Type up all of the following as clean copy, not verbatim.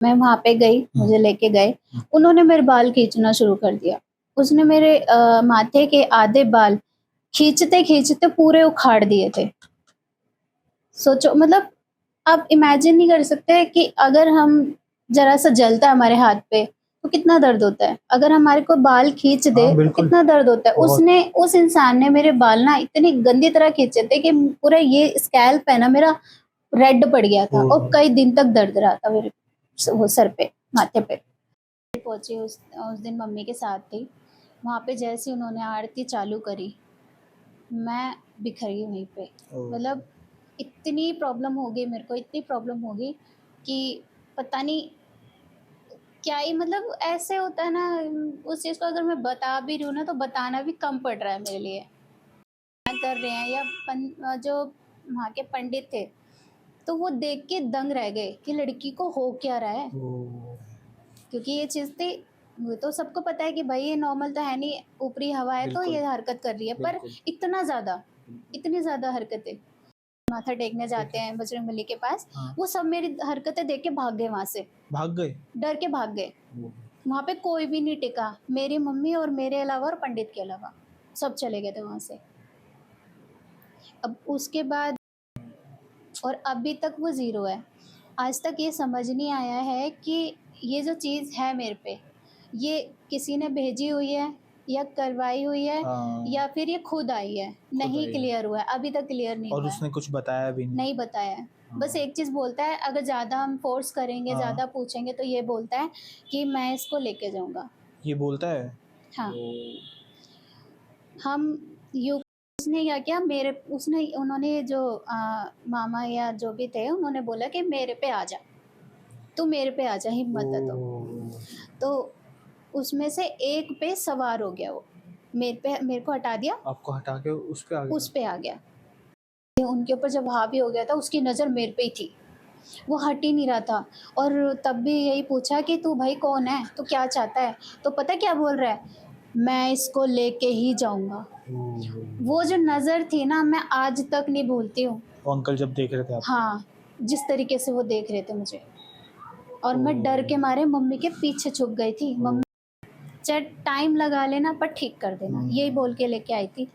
मैं वहाँ पे गई, मुझे लेके गए, उन्होंने मेरे बाल खींचना शुरू कर दिया। उसने मेरे माथे के आधे बाल खींचते-खींचते पूरे उखाड़ दिए थे। सोचो मतलब आप इमेजिन नहीं कर सकते कि अगर हम ज़रा-सा जलता है हमारे हाथ पे, तो कितना दर्द होता है। अगर हमारे को बाल खींच दे, हाँ, तो बिल्कुल। कितना दर्द होता है। बहुत। उसने उस इंसान ने मेरे बाल ना इतनी गंदी तरह खींचे थे कि पूरा ये स्कैल्प है ना मेरा रेड पड़ गया था और ओह! कई दिन तक दर्द रहा था मेरे वो सर पे, माथे पे। पहुँची उस दिन मम्मी के साथ थी। वहाँ पे जैसे ही उन्होंने आरती चालू करी, मैं बिखर गई वहीं पे। ओह! मतलब इतनी प्रॉब्लम हो गई मेरे को, इतनी प्रॉब्लम हो गई कि पता नहीं क्या ही मतलब ऐसे होता है ना उस चीज़ को अगर मैं बता भी रही हूँ ना, तो बताना भी कम पड़ रहा है मेरे लिए। कर रहे हैं या जो वहाँ के पंडित थे, तो वो देख के दंग रह गए कि लड़की को हो क्या रहा है? ओह! क्योंकि ये चीज़ थी वो तो सबको पता है कि भाई ये नॉर्मल तो है नहीं, ऊपरी हवा है तो बिल्कुल, ये हरकत कर रही है, पर बिल्कुल। इतनी ज़्यादा हरकतें। माथा टेकने ठीक जाते है। हैं बजरंगबली के पास, हाँ, वो सब मेरी हरकतें देख के भाग गए वहाँ से, भाग गए? डर के भाग गए। ओह! वहाँ पे कोई भी नहीं टिका, मेरी मम्मी और मेरे अलावा और पंडित के अलावा, सब चले गए थे वहाँ से। अब उसके बाद और अभी तक वो ज़ीरो है। आज तक ये समझ नहीं आया है कि ये जो चीज़ है मेरे पे, ये किसी ने भेजी हुई है या करवाई हुई है हाँ, या फिर ये खुद आई है, खुद नहीं आई है क्लियर हुआ है, अभी तक क्लियर नहीं और हुआ है, उसने कुछ बताया भी नहीं। नहीं बताया है। बस हाँ, एक चीज़ बोलता है अगर ज़्यादा हम फ़ोर्स करेंगे, हाँ, ज़्यादा पूछेंगे तो ये बोलता है कि मैं इसको लेके जाऊँगा। ये बोलता है? हाँ, ओह! हम यूँ उसने क्या किया मेरे उसने उन्होंने जो मामा या जो भी थे उन्होंने बोला कि मेरे पे आ जा, तू मेरे पे आ जा हिम्मत है तो। ओह! तो उसमें से एक पे सवार हो गया वो, मेरे को हटा दिया, आपको हटा के उस पे आ उस गया? पे आ गया। ये उनके ऊपर जब हावी हो गया था उसकी नज़र मेरे पे ही थी, वो हट ही नहीं रहा था और तब भी यही पूछा कि तू भाई कौन है? तू क्या चाहता है? तो पता है क्या बोल रहा है? मैं इसको लेके ही जाऊँगा। ओह! वो जो नज़र थी ना मैं आज तक नहीं भूलती हूँ। वो अंकल जब देख रहे थे आपको? हाँ, जिस तरीके से वो देख रहे थे मुझे और मैं डर के ओह! मारे मम्मी के पीछे छुप गई थी। ओह! मम्मी चाहे टाइम लगा लेना पर ठीक कर देना, यही हुँ, बोल के लेके आई थी।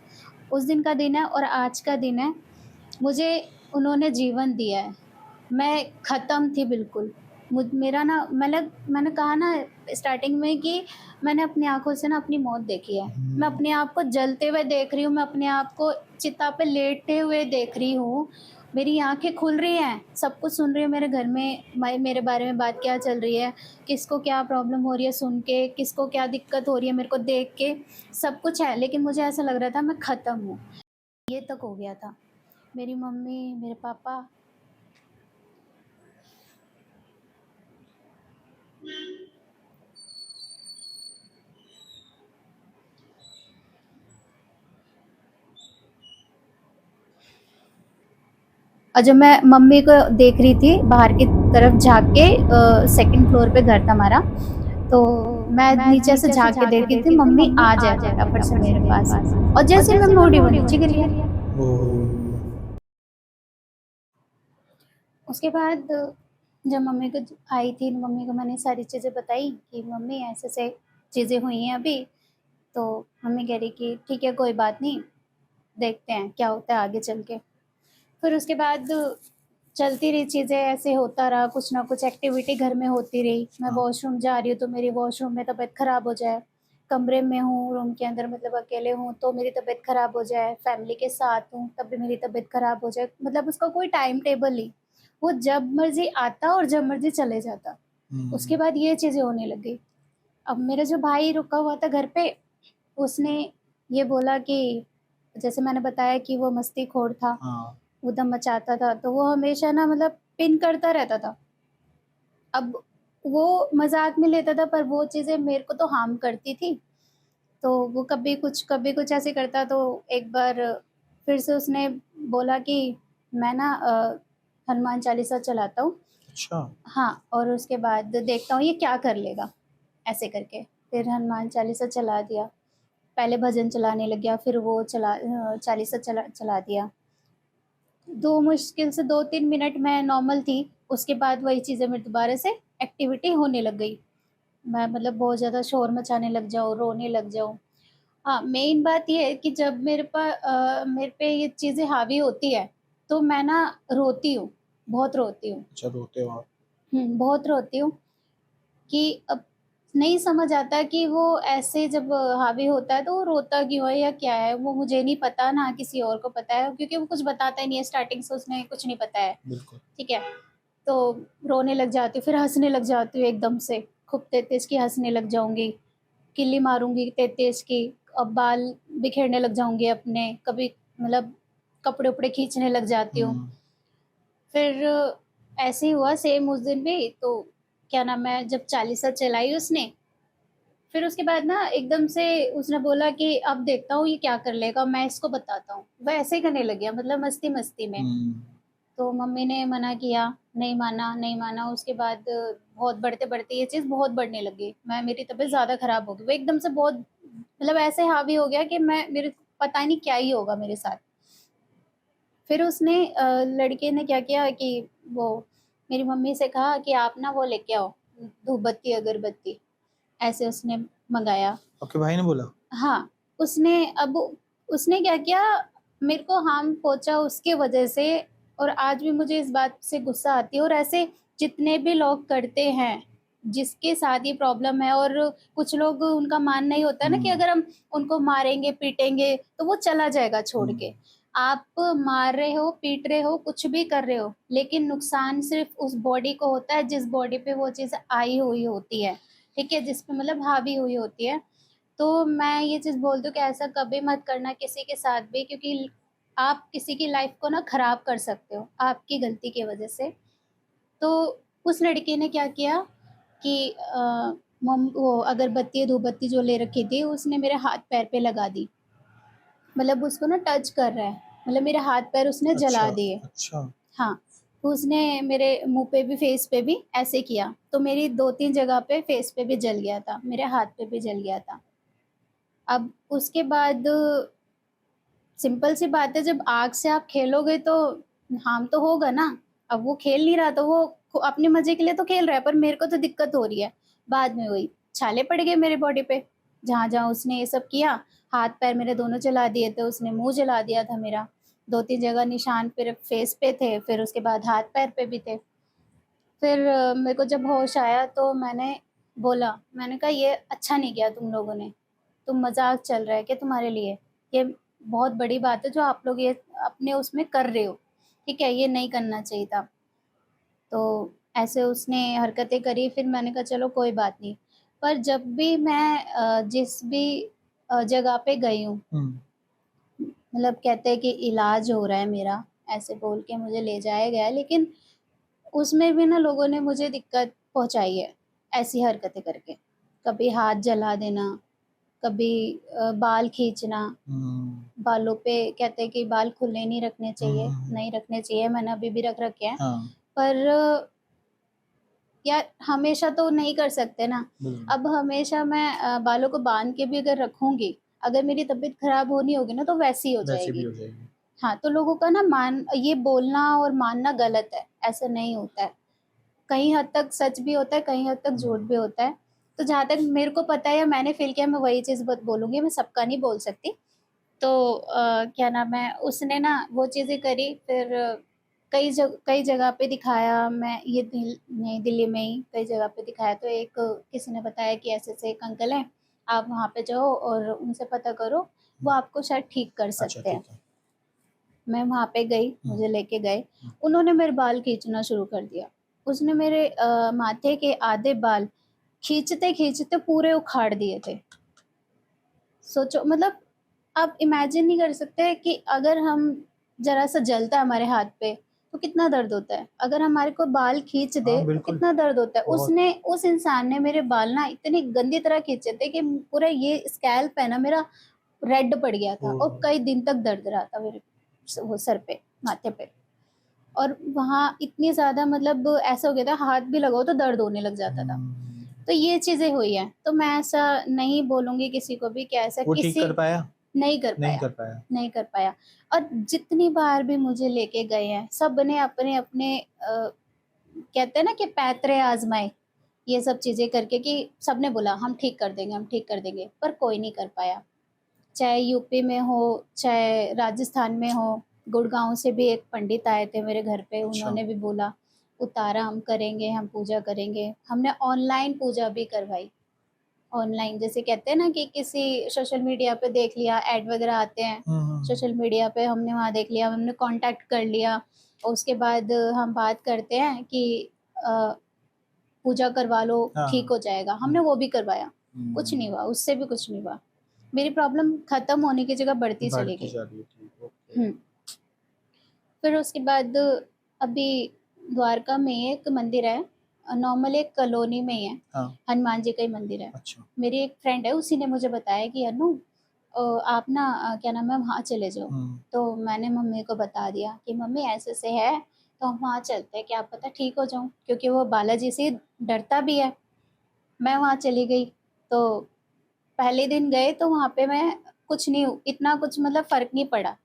उस दिन का दिन है और आज का दिन है, मुझे उन्होंने जीवन दिया है। मैं ख़त्म थी बिल्कुल। मेरा ना मैंने कहा ना स्टार्टिंग में कि मैंने अपनी आँखों से ना अपनी मौत देखी है। मैं हुँ, अपने आप को जलते हुए देख रही हूँ, मैं अपने आप को चिता पे लेटे हुए देख रही हूँ। मेरी आँखें खुल रही हैं, सब कुछ सुन रही हूँ मेरे घर में मेरे बारे में बात क्या चल रही है, किसको क्या प्रॉब्लम हो रही है सुन के, किसको क्या दिक्कत हो रही है मेरे को देख के, सब कुछ है। लेकिन मुझे ऐसा लग रहा था मैं ख़त्म हूँ, ये तक हो गया था। मेरी मम्मी, मेरे पापा और जब मैं मम्मी को देख रही थी बाहर की तरफ झाँक के सेकंड फ्लोर पे घर था हमारा, तो मैं नीचे से झाँक के देख रही थी मम्मी आ जाए फटाफट से मेरे पास और जैसे ही मैं मुड़ी वो नीचे गिर गया। ओह! उसके बाद जब मम्मी को आई थी, मम्मी को मैंने सारी चीज़ें बताई कि मम्मी ऐसे-ऐसे चीज़ें हुई हैं अभी, तो मम्मी कह रही कि ठीक है कोई बात नहीं, देखते हैं क्या होता है आगे चल के। फिर उसके बाद चलती रही चीज़ें, ऐसे होता रहा, कुछ ना कुछ एक्टिविटी घर में होती रही। मैं हाँ, वॉशरूम जा रही हूँ, तो मेरी वॉशरूम में तबीयत ख़राब हो जाए, कमरे में हूँ, रूम के अंदर मतलब अकेले हूँ, तो मेरी तबीयत ख़राब हो जाए, फैमिली के साथ हूँ, तब भी मेरी तबीयत ख़राब हो जाए, मतलब उसका कोई टाइम टेबल नहीं। वो जब मर्ज़ी आता और जब मर्ज़ी चले जाता। उसके हुँ, बाद ये चीज़ें होने लग गई। अब मेरा जो भाई रुका हुआ था घर पे, उसने ये बोला कि जैसे मैंने बताया कि वो मस्तीखोर था, हाँ, उधम मचाता था, तो वो हमेशा ना मतलब पिन करता रहता था। अब वो मज़ाक में लेता था पर वो चीज़ें मेरे को तो हार्म करती थी। तो वो कभी कुछ ऐसे करता तो एक बार फिर से उसने बोला कि मैं ना हनुमान चालीसा चलाता हूँ। अच्छा, हाँ, और उसके बाद देखता हूँ ये क्या कर लेगा, ऐसे करके। फिर हनुमान चालीसा चला दिया। पहले भजन चलाने लग गया, फिर वो चालीसा चला दिया। 2 मुश्किल से 2-3 मिनट मैं नॉर्मल थी, उसके बाद वही चीज़ें मेरे दोबारा से एक्टिविटी होने लग गई। मैं मतलब बहुत ज़्यादा शोर मचाने लग जाऊँ, रोने लग जाऊँ। हाँ, मेन बात ये है कि जब मेरे पे ये चीज़ें हावी होती है, तो मैं ना रोती हूँ, बहुत रोती हूँ। अच्छा, रोते हो आप? बहुत रोती हूँ कि अब नहीं समझ आता कि वो ऐसे जब हावी होता है तो वो रोता क्यों है या क्या है? वो मुझे नहीं पता, ना किसी और को पता है, क्योंकि वो कुछ बताता ही नहीं है, स्टार्टिंग से उसने कुछ नहीं बताया, बिल्कुल। ठीक है? तो रोने लग जाती हूँ, फिर हँसने लग जाती हूँ एकदम से, खूब तेज़-तेज़ की हँसने लग जाऊँगी, किल्ली मारूँगी तेज़-तेज़ की, अब बाल बिखेरने लग जाऊँगी अपने, कभी मतलब कपड़े-वपड़े खींचने लग जाती हूँ। हुँ। फिर ऐसे ही हुआ सेम उस दिन भी, तो क्या नाम है, जब चालीसा चलाई उसने, फिर उसके बाद ना एकदम से उसने बोला कि अब देखता हूँ ये क्या कर लेगा, मैं इसको बताता हूँ। वह ऐसे ही करने लग गया, मतलब मस्ती-मस्ती में। हुँ। तो मम्मी ने मना किया, नहीं माना, नहीं माना। उसके बाद बहुत बढ़ते-बढ़ते ये चीज़ बहुत बढ़ने लगी। मेरी तबीयत ज़्यादा ख़राब हो गई। वो एकदम से बहुत मतलब ऐसे हावी हो गया कि मेरे पता नहीं क्या ही होगा मेरे साथ। फिर उसने लड़के ने क्या किया कि वो मेरी मम्मी से कहा कि आप ना वो लेके आओ, धूप बत्ती, अगरबत्ती, ऐसे उसने मँगाया। आपके भाई ने बोला? हाँ, उसने क्या किया, मेरे को हार्म पहुँचा उसके वजह से, और आज भी मुझे इस बात से गुस्सा आती है, और ऐसे जितने भी लोग करते हैं, जिसके साथ ये प्रॉब्लम है, और कुछ लोग उनका मानना ही होता है ना कि हुँ। अगर हम उनको मारेंगे, पीटेंगे, तो वो चला जाएगा छोड़ हुँ। के। आप मार रहे हो, पीट रहे हो, कुछ भी कर रहे हो, लेकिन नुकसान सिर्फ़ उस बॉडी को होता है जिस बॉडी पे वो चीज़ आई हुई होती है, ठीक है? जिस पे मतलब हावी हुई होती है। तो मैं ये चीज़ बोलती हूँ कि ऐसा कभी मत करना किसी के साथ भी, क्योंकि आप किसी की लाइफ़ को ना ख़राब कर सकते हो, आपकी गलती की वज़ह से। तो उस लड़के ने क्या किया कि वो अगरबत्ती, धूपबत्ती जो ले रखी थी, उसने मेरे हाथ-पैर पे लगा दी। मतलब उसको ना टच कर रहा है, मतलब मेरे हाथ-पैर उसने अच्छा, जला दिए। अच्छा। हाँ, उसने मेरे मुँह पे भी, फेस पे भी ऐसे किया, तो मेरी 2-3 जगह पे फेस पे भी जल गया था, मेरे हाथ पे भी जल गया था। अब उसके बाद सिंपल सी बात है, जब आग से आप खेलोगे तो हार्म तो होगा ना। अब वो खेल नहीं रहा, तो वो अपने मज़े के लिए तो खेल रहा है, पर मेरे को तो दिक्कत हो रही है। बाद में वही छाले पड़ गए मेरे बॉडी पे, जहाँ-जहाँ उसने ये सब किया। हाथ-पैर मेरे दोनों जला दिए थे उसने, मुँह जला दिया था मेरा। 2-3 जगह निशान फिर फेस पे थे, फिर उसके बाद हाथ-पैर पे भी थे। फिर मेरे को जब होश आया तो मैंने कहा ये अच्छा नहीं किया तुम लोगों ने। तुम मज़ाक चल रहा है क्या तुम्हारे लिए? ये बहुत बड़ी बात है जो आप लोग ये अपने उसमें कर रहे हो, ठीक है? ये नहीं करना चाहिए था। तो ऐसे उसने हरकतें करी, फिर मैंने कहा चलो कोई बात नहीं। पर जब भी मैं जिस भी जगह पे गई हूँ, हुँ। मतलब कहते हैं कि इलाज हो रहा है मेरा, ऐसे बोल के मुझे ले जाया गया है, लेकिन उसमें भी ना लोगों ने मुझे दिक्कत पहुँचाई है, ऐसी हरकतें करके। कभी हाथ जला देना, कभी बाल खींचना, हुँ। बालों पे कहते हैं कि बाल खुले नहीं रखने हुँ, चाहिए, हुँ, हुँ। नहीं रखने चाहिए, मैंने अभी भी रख रखे हैं। हाँ, पर यार हमेशा तो नहीं कर सकते ना। बिल्कुल। अब हमेशा मैं बालों को बाँध के भी अगर रखूँगी, अगर मेरी तबीयत खराब होनी होगी ना तो वैसी हो वैसे भी जाएगी। हो जाएगी। हाँ, तो लोगों का ना ये बोलना और मानना गलत है, ऐसा नहीं होता है। कहीं हद तक सच भी होता है, कहीं हद तक झूठ हुँ। भी होता है। तो जहाँ तक मेरे को पता है या मैंने फ़ील किया, मैं वही चीज़ बोलूँगी, मैं सबका नहीं बोल सकती। तो क्या नाम है, उसने ना वो चीज़ें करी, फिर कई जगह पे दिखाया, मैं ये नई दिल्ली में ही कई जगह पे दिखाया, तो एक किसी ने बताया कि ऐसे-ऐसे एक अंकल हैं, आप वहाँ पे जाओ और उनसे पता करो, वो हुँ। आपको शायद ठीक कर अच्छा, सकते हैं। ठीक है। मैं वहाँ पे गई, हुँ, मुझे लेके गए, हुँ। उन्होंने मेरे बाल खींचना शुरू कर दिया। उसने मेरे माथे के आधे बाल खींचते-खींचते पूरे उखाड़ दिए थे। सोचो, मतलब आप इमेजिन नहीं कर सकते कि अगर हम ज़रा-सा जलता है हमारे हाथ पे, तो कितना दर्द होता है। अगर हमारे को बाल खींच दे, हाँ, तो बिल्कुल। कितना दर्द होता है। बहुत। उस इंसान ने मेरे बाल ना इतनी गंदी तरह खींचे थे कि पूरा ये स्कैल्प है ना मेरा, रेड पड़ गया था, ओह! और कई दिन तक दर्द रहा था मेरे वो सर पे, माथे पे। और वहाँ इतनी ज़्यादा, मतलब ऐसा हो गया था, हाथ भी लगाओ तो दर्द होने लग जाता था। हुँ। तो ये चीज़ें हुई हैं, तो मैं ऐसा नहीं बोलूँगी किसी को भी कि ऐसा वो ठीक किसी कर पाया? नहीं कर नहीं पाया, कर पाया। नहीं कर पाया। और जितनी बार भी मुझे लेके गए हैं, सबने अपने-अपने कहते हैं ना कि पैतरे आज़माए, ये सब चीज़ें करके कि सबने बोला हम ठीक कर देंगे, हम ठीक कर देंगे, पर कोई नहीं कर पाया। चाहे यूपी में हो, चाहे राजस्थान में हो, गुड़गांव से भी एक पंडित आए थे मेरे घर पे, अच्छा। उन्होंने भी बोला उतारा हम करेंगे, हम पूजा करेंगे। हमने ऑनलाइन पूजा भी करवाई। ऑनलाइन जैसे कहते हैं ना कि किसी सोशल मीडिया पे देख लिया, ऐड वगैरह आते हैं, सोशल मीडिया पे हमने वहाँ देख लिया, हमने कॉन्टैक्ट कर लिया और उसके बाद हम बात करते हैं कि अ, पूजा करवा लो, हाँ। ठीक हो जाएगा। हमने वो भी करवाया, कुछ नहीं हुआ, उससे भी कुछ नहीं हुआ। मेरी प्रॉब्लम खत्म होने की जगह बढ़ती चली बढ़ती गई। जा रही है, ठीक, ओके। हुँ। फिर उसके बाद अभी द्वारका में एक मंदिर है, नॉर्मल एक कॉलोनी में ही है, हाँ। हनुमान जी का ही मंदिर है। अच्छा। मेरी एक फ्रेंड है, उसी ने मुझे बताया कि अनु आप ना क्या नाम है वहाँ चले जाओ। तो मैंने मम्मी को बता दिया कि मम्मी ऐसे-ऐसे है, तो हम वहाँ चलते हैं, क्या पता ठीक हो जाऊँ, क्योंकि वो बालाजी से डरता भी है। मैं वहाँ चली गई, तो पहले दिन गए तो वहाँ पे मैं कुछ नहीं, इतना कुछ मतलब फ़र्क नहीं पड़ा,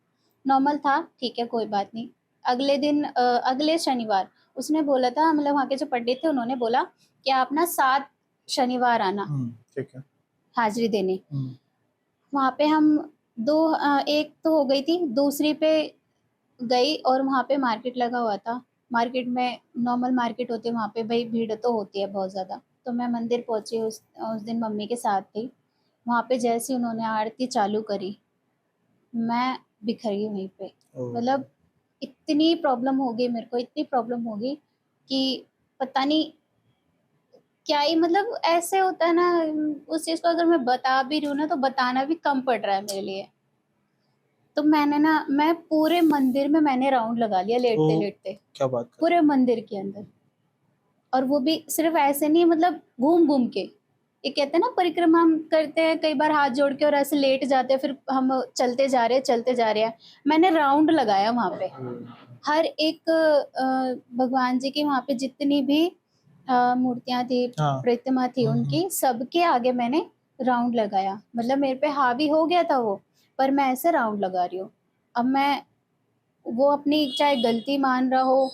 नॉर्मल था, ठीक है कोई बात नहीं। अगले दिन अगले शनिवार उसने बोला था, मतलब वहाँ के जो पंडित थे उन्होंने बोला कि आप ना 7 शनिवार आना ठीक है। हाज़िरी देने। वहाँ पे हम एक तो हो गई थी, दूसरी पे गई और वहाँ पे मार्केट लगा हुआ था। मार्केट में नॉर्मल मार्केट होती है, वहाँ पे भई भीड़ तो होती है बहुत ज़्यादा। तो मैं मंदिर पहुँची, उस दिन मम्मी के साथ थी। वहाँ पे जैसे ही उन्होंने आरती चालू करी, मैं बिखर गई वहीं पे। ओह! मतलब इतनी प्रॉब्लम हो गई मेरे को, इतनी प्रॉब्लम हो गई कि पता नहीं क्या ही, मतलब ऐसे होता है ना, उस चीज़ को अगर मैं बता भी रही हूँ ना, तो बताना भी कम पड़ रहा है मेरे लिए। तो मैं पूरे मंदिर में मैंने राउंड लगा लिया तो लेटते-लेटते, क्या बात कर पूरे मंदिर के अंदर। और वो भी सिर्फ़ ऐसे नहीं, मतलब घूम-घूम के। ये कहते हैं ना परिक्रमा हम करते हैं कई बार हाथ जोड़ के और ऐसे लेट जाते हैं, फिर हम चलते जा रहे हैं, चलते जा रहे हैं। मैंने राउंड लगाया वहाँ पे। हर एक भगवान जी की वहाँ पे जितनी भी मूर्तियाँ थी, हाँ। प्रतिमा थी उनकी, सबके आगे मैंने राउंड लगाया। मतलब मेरे पे हावी हो गया था वो, पर मैं ऐसे राउंड लगा रही हूँ। अब मैं वो अपनी चाहे गलती मान रहा हो,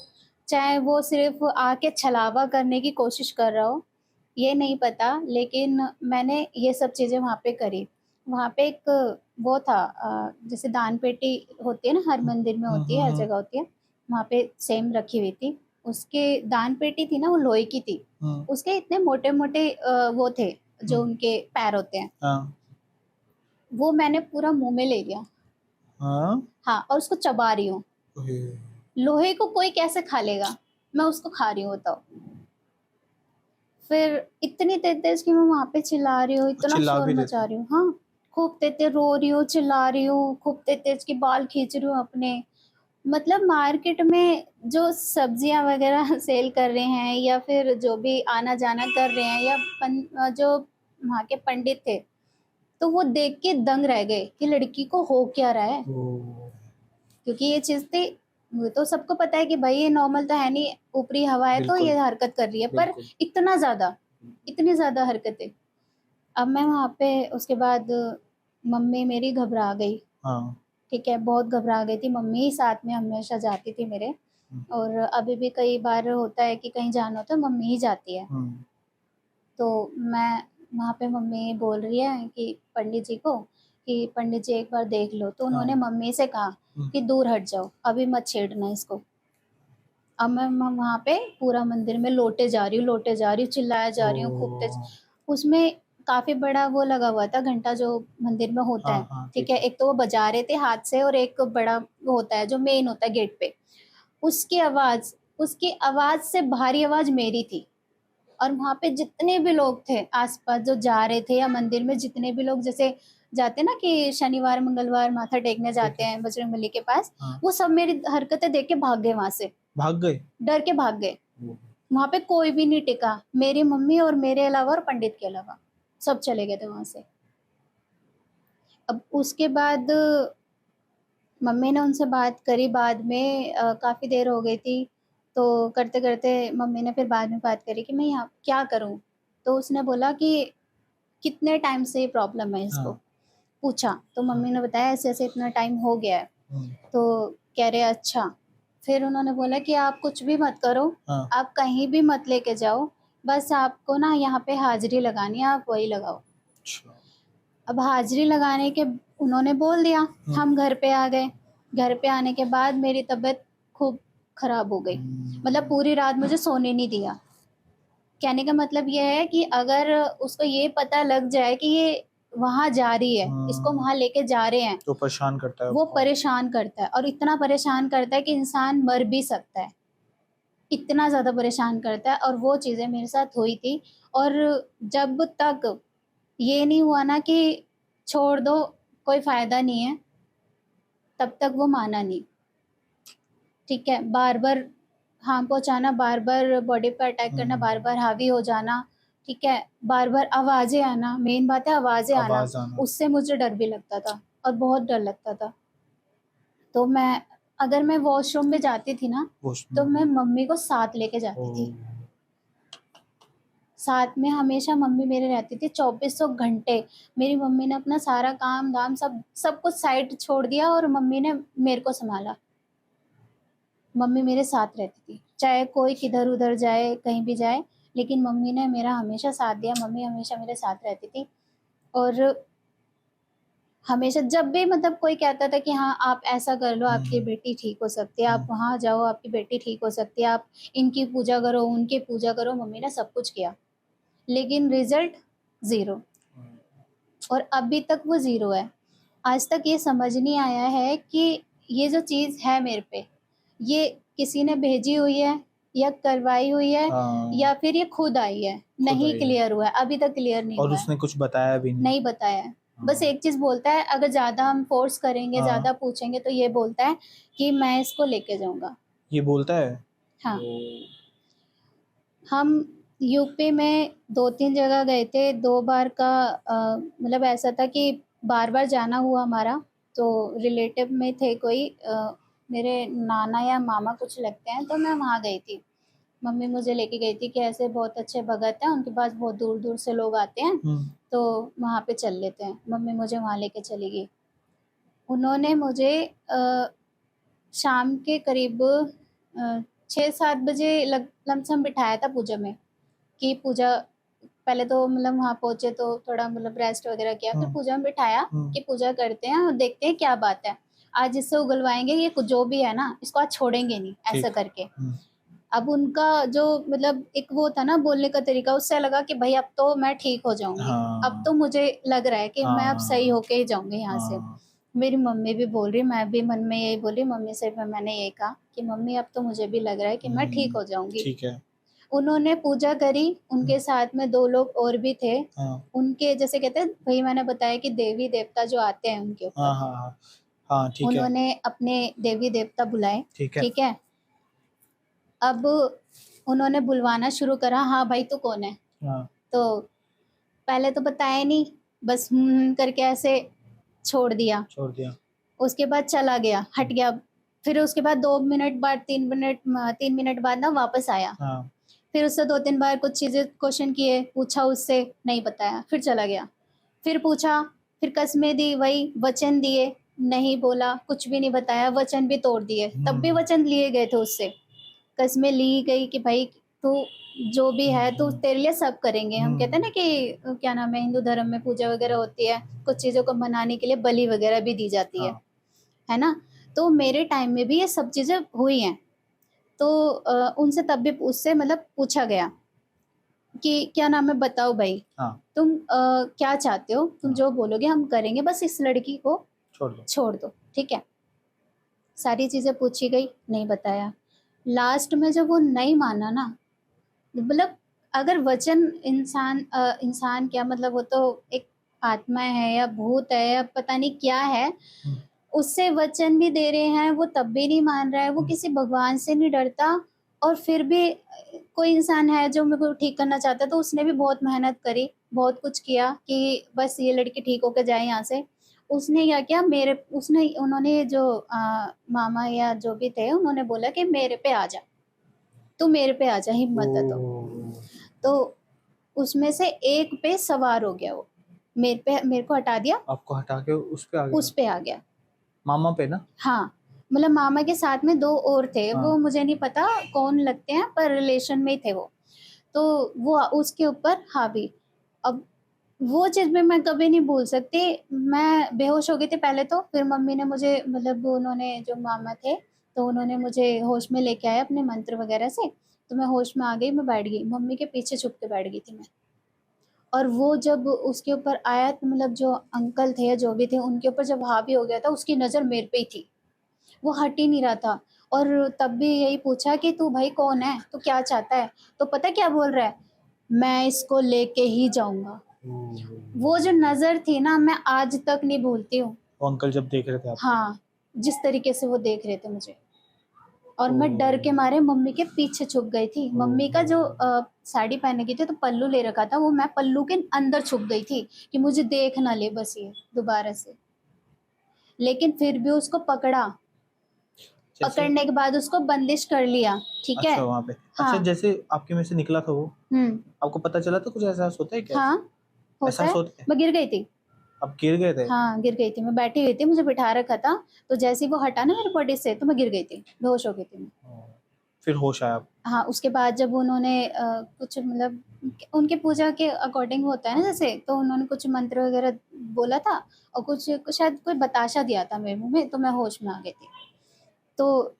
चाहे वो सिर्फ़ आके छलावा करने की कोशिश कर रहा हो, ये नहीं पता, लेकिन मैंने ये सब चीज़ें वहाँ पे करी। वहाँ पे एक वो था जैसे दान पेटी होती है ना, हर मंदिर में होती है, हर जगह होती है, वहाँ पे सेम रखी हुई थी। उसके दान पेटी थी ना, वो लोहे की थी। उसके इतने मोटे-मोटे वो थे, जो उनके पैर होते हैं, हाँ। वो मैंने पूरा मुँह में ले लिया। हाँ? हाँ, और उसको चबा रही हूँ। ओहे! लोहे को कोई कैसे खा लेगा? मैं उसको खा रही हूँ बताओ। फिर इतनी तेज़-तेज़ कि मैं वहाँ पे चिल्ला रही हूँ, इतना चिल्ला शोर भी रहे मचा थे। रही हूँ। हाँ, खूब तेज़-तेज़ रो रही हूँ, चिल्ला रही हूँ, खूब तेज़-तेज़ कि बाल खींच रही हूँ अपने। मतलब मार्केट में जो सब्जियाँ वग़ैरह सेल कर रहे हैं या फिर जो भी आना-जाना कर रहे हैं, या जो वहाँ के पंडित थे, तो वो देख के दंग रह गए कि लड़की को हो क्या रहा है? ओह! क्योंकि ये चीज़ थी, वो तो सबको पता है कि भाई ये नॉर्मल तो है नहीं, ऊपरी हवा है तो बिल्कुल, ये हरकत कर रही है, पर बिल्कुल। इतनी ज़्यादा हरकतें। अब मैं वहाँ पे उसके बाद मम्मी मेरी घबरा गई, हाँ। ठीक है, बहुत घबरा गई थी। मम्मी ही साथ में हमेशा जाती थी मेरे, और अभी भी कई बार होता है कि कहीं जाना होता है, मम्मी ही जाती है। तो मैं वहाँ पे मम्मी बोल रही है कि पंडित जी को कि पंडित जी एक बार देख लो, तो उन्होंने हाँ। मम्मी से कहा कि दूर हट जाओ, अभी मत छेड़ना इसको। अब मैं वहाँ पे पूरा मंदिर में लौटे जा रही हूँ, चिल्लाया जा रही हूँ खूब तेज़। ओह! उसमें काफ़ी बड़ा वो लगा हुआ था घंटा, जो मंदिर में होता हाँ, है, हाँ, ठीक ठीक है? है। एक तो वो बजा रहे थे हाथ से, और एक बड़ा वो होता है जो मेन होता है गेट पे। उसकी आवाज़ से भारी आवाज़ मेरी थी। और वहाँ पे जितने भी लोग थे आस-पास जो जा रहे थे, या मंदिर में जितने भी लोग जैसे जाते हैं ना कि शनिवार, मंगलवार माथा टेकने ठीक जाते है। हैं बजरंगबली के पास, हाँ। वो सब मेरी हरकतें देख के भाग गए वहाँ से, भाग गए? डर के भाग गए। ओह! वहाँ पे कोई भी नहीं टिका, मेरी मम्मी और मेरे अलावा और पंडित के अलावा, सब चले गए थे वहाँ से। अब उसके बाद मम्मी ने उनसे बात करी बाद में, काफ़ी देर हो गई थी, तो करते-करते मम्मी ने फिर बाद में बात करी कि मैं यहाँ क्या करूँ? तो उसने बोला कि कितने टाइम से ये प्रॉब्लम है इसको? हाँ। पूछा, तो हाँ। मम्मी ने बताया ऐसे-ऐसे इतना टाइम हो गया है। तो कह रहे अच्छा। फिर उन्होंने बोला कि आप कुछ भी मत करो, हाँ। आप कहीं भी मत लेके जाओ, बस आपको ना यहाँ पे हाजिरी लगानी है, आप वही लगाओ। अच्छा। अब हाजिरी लगाने के उन्होंने बोल दिया, हम घर पे आ गए। घर पे आने के बाद मेरी तबीयत खूब ख़राब हो गई, मतलब पूरी रात मुझे सोने नहीं दिया। कहने का मतलब ये है कि अगर उसको ये पता लग जाए कि ये वहाँ जा रही है, इसको वहाँ लेके जा रहे हैं, तो परेशान करता है वो आपको। परेशान करता है, और इतना परेशान करता है कि इंसान मर भी सकता है, इतना ज़्यादा परेशान करता है। और वो चीज़ें मेरे साथ हुई थी। और जब तक ये नहीं हुआ ना कि छोड़ दो, कोई फ़ायदा नहीं है, तब तक वो माना नहीं। ठीक है, बार-बार हार्म पहुँचाना, बार-बार बॉडी पे अटैक करना, बार-बार हावी हो जाना, ठीक है, बार-बार आवाज़ें आना, मेन बात है आवाज़ें आना, आवाज़ आना। उससे मुझे डर भी लगता था और बहुत डर लगता था। तो मैं अगर मैं वॉशरूम में जाती थी ना, तो मैं मम्मी को साथ लेके जाती थी। साथ में हमेशा मम्मी मेरे रहती थी, चौबीसों घंटे। मेरी मम्मी ने अपना सारा काम-धाम सब कुछ साइड छोड़ दिया और मम्मी ने मेरे को सँभाला। मम्मी मेरे साथ रहती थी, चाहे कोई किधर-उधर जाए, कहीं भी जाए, लेकिन मम्मी ने मेरा हमेशा साथ दिया, मम्मी हमेशा मेरे साथ रहती थी। और हमेशा जब भी मतलब कोई कहता था कि हाँ, आप ऐसा कर लो, आपकी बेटी ठीक हो सकती है, आप वहाँ जाओ, आपकी बेटी ठीक हो सकती है, आप इनकी पूजा करो, उनकी पूजा करो, मम्मी ने सब कुछ किया। लेकिन रिज़ल्ट ज़ीरो, और अभी तक वो ज़ीरो है। आज तक ये समझ नहीं आया है कि ये जो चीज़ है मेरे पे, ये किसी ने भेजी हुई है या करवाई हुई है या फिर ये खुद आई है, नहीं आई है। क्लियर हुआ है, अभी तक क्लियर नहीं और हुआ है। उसने कुछ बताया भी नहीं। नहीं बताया है। बस एक चीज़ बोलता है, अगर ज़्यादा हम फ़ोर्स करेंगे, ज़्यादा पूछेंगे, तो ये बोलता है कि मैं इसको लेके जाऊँगा। ये बोलता है? हाँ। हम यूपी में 2-3 जगह गए थे, 2 बार का मतलब ऐसा था कि बार-बार जाना हुआ हमारा। तो रिलेटिव में थे कोई, मेरे नाना या मामा कुछ लगते हैं, तो मैं वहाँ गई थी। मम्मी मुझे लेके गई थी कि ऐसे बहुत अच्छे भगत हैं, उनके पास बहुत दूर-दूर से लोग आते हैं, तो वहाँ पे चल लेते हैं। मम्मी मुझे वहाँ लेके चली गई। उन्होंने मुझे शाम के करीब 6-7 बजे लमसम बिठाया था पूजा में, कि पूजा पहले तो मतलब वहाँ पहुँचे तो थोड़ा मतलब रेस्ट वगैरह किया, फिर पूजा में बिठाया कि पूजा करते हैं और देखते हैं क्या बात है। आज इससे उगलवाएँगे, ये जो भी है ना, इसको आज छोड़ेंगे नहीं, ऐसा करके। अब उनका जो मतलब एक वो था ना बोलने का तरीका, उससे लगा कि भाई अब तो मैं ठीक हो जाऊँगी। अब तो मुझे लग रहा है कि मैं अब सही होके ही जाऊँगी यहाँ से। मेरी मम्मी भी बोल रही, मैं भी मन में यही बोली, मम्मी से भी मैंने यही कहा कि मम्मी अब तो मुझे भी लग रहा है कि मैं ठीक हो जाऊँगी। ठीक है। उन्होंने पूजा करी, उनके साथ में 2 लोग और भी थे। उनके जैसे कहते हैं भई, मैंने बताया कि देवी-देवता जो आते हैं उनके ऊपर, हाँ, ठीक है। उन्होंने अपने देवी-देवता बुलाए, ठीक है? अब उन्होंने बुलवाना शुरू करा, हाँ भाई तू कौन है? तो पहले तो बताया नहीं, बस करके ऐसे छोड़ दिया। उसके बाद चला गया, हट गया। फिर उसके बाद 2 मिनट बाद 3 मिनट बाद ना वापस आया। फिर उससे 2-3 बार कुछ चीज़ें क्वेश्चन किए, पूछा उससे, नहीं बताया, फिर चला गया। फिर पूछा, फिर कसमें दी, वही वचन दिए, नहीं बोला, कुछ भी नहीं बताया, वचन भी तोड़ दिए। तब भी वचन लिए गए थे उससे। कस्में ली गई कि भाई तू जो भी है, तू तेरे लिए सब करेंगे। हम कहते हैं ना कि क्या नाम है, हिंदू धर्म में पूजा वगैरह होती है, कुछ चीज़ों को मनाने के लिए बलि वगैरह भी दी जाती है ना? तो मेरे टाइम में भी ये सब चीज़ें हुई हैं। तो उनसे तब भी उससे मतलब पूछा गया कि क्या नाम है, बताओ भाई, तुम क्या चाहते हो? तुम जो बोलोगे हम करेंगे, बस इस लड़की को छोड़ दो, ठीक है? सारी चीज़ें पूछी गई, नहीं बताया। लास्ट में जब वो नहीं माना ना, मतलब अगर वचन इंसान क्या मतलब, वो तो एक आत्मा है या भूत है या पता नहीं क्या है, उससे वचन भी दे रहे हैं, वो तब भी नहीं मान रहा है, वो किसी भगवान से नहीं डरता। और फिर भी कोई इंसान है जो मेरे को ठीक करना चाहता है, तो उसने भी बहुत मेहनत करी, बहुत कुछ किया कि बस ये लड़की ठीक होकर जाए यहाँ से। उसने क्या किया, उन्होंने जो मामा या जो भी थे, उन्होंने बोला कि मेरे पे आ जा, तू मेरे पे आ जा, हिम्मत है तो उसमें से एक पे सवार हो गया वो, मेरे को हटा दिया, आपको हटा के उस पे आ गया। मामा पे ना? हाँ, मतलब मामा के साथ में 2 और थे, वो मुझे नहीं पता कौन लगते हैं, पर रिलेशन में ही थे वो। तो वो उसके ऊपर हावी। अब वो चीज़ भी मैं कभी नहीं भूल सकती। मैं बेहोश हो गई थी पहले तो, फिर मम्मी ने मुझे मतलब उन्होंने जो मामा थे, तो उन्होंने मुझे होश में लेके आए अपने मंत्र वगैरह से, तो मैं होश में आ गई, मैं बैठ गई, मम्मी के पीछे छुप के बैठ गई थी मैं। और वो जब उसके ऊपर आया तो मतलब जो अंकल थे या जो भी थे, उनके ऊपर जब हावी हो गया था, उसकी नज़र मेरे पे ही थी, वो हट ही नहीं रहा था। और तब भी यही पूछा कि तू भाई कौन है, तू क्या चाहता है? तो पता क्या बोल रहा है, मैं इसको लेके ही जाऊंगा। वो जो नज़र थी ना, मैं आज तक नहीं भूलती हूँ। वो अंकल जब देख रहे थे आपको? हाँ, जिस तरीके से वो देख रहे थे मुझे, और मैं डर के मारे मम्मी के पीछे छुप गई थी। मम्मी का जो साड़ी पहने की थी तो पल्लू ले रखा था, वो मैं पल्लू के अंदर छुप गई थी कि मुझे देख ना ले बस ये दोबारा से। लेकिन फिर भी उसको पकड़ा, जैसे पकड़ने के बाद उसको बंदिश कर लिया, ठीक है। अच्छा वहाँ पे, अच्छा हाँ। जैसे आपके में से निकला था वो, हम्म। आपको पता चला था? कुछ एहसास होता है क्या? हाँ, होता एहसास है। होता है? मैं गिर गई थी। आप गिर गए थे? हाँ, गिर गई थी, मैं बैठी हुई थी, मुझे बिठा रखा था, तो जैसे ही वो हटा ना मेरे बॉडी से, तो मैं गिर गई थी, बेहोश हो गई थी मैं। फिर होश आया? हाँ, उसके बाद जब उन्होंने कुछ मतलब उनके पूजा के अकॉर्डिंग होता है ना जैसे, तो उन्होंने कुछ मंत्र वगैरह बोला था, और कुछ शायद कोई बताशा दिया था मेरे मुँह में, तो मैं होश में आ गई थी। तो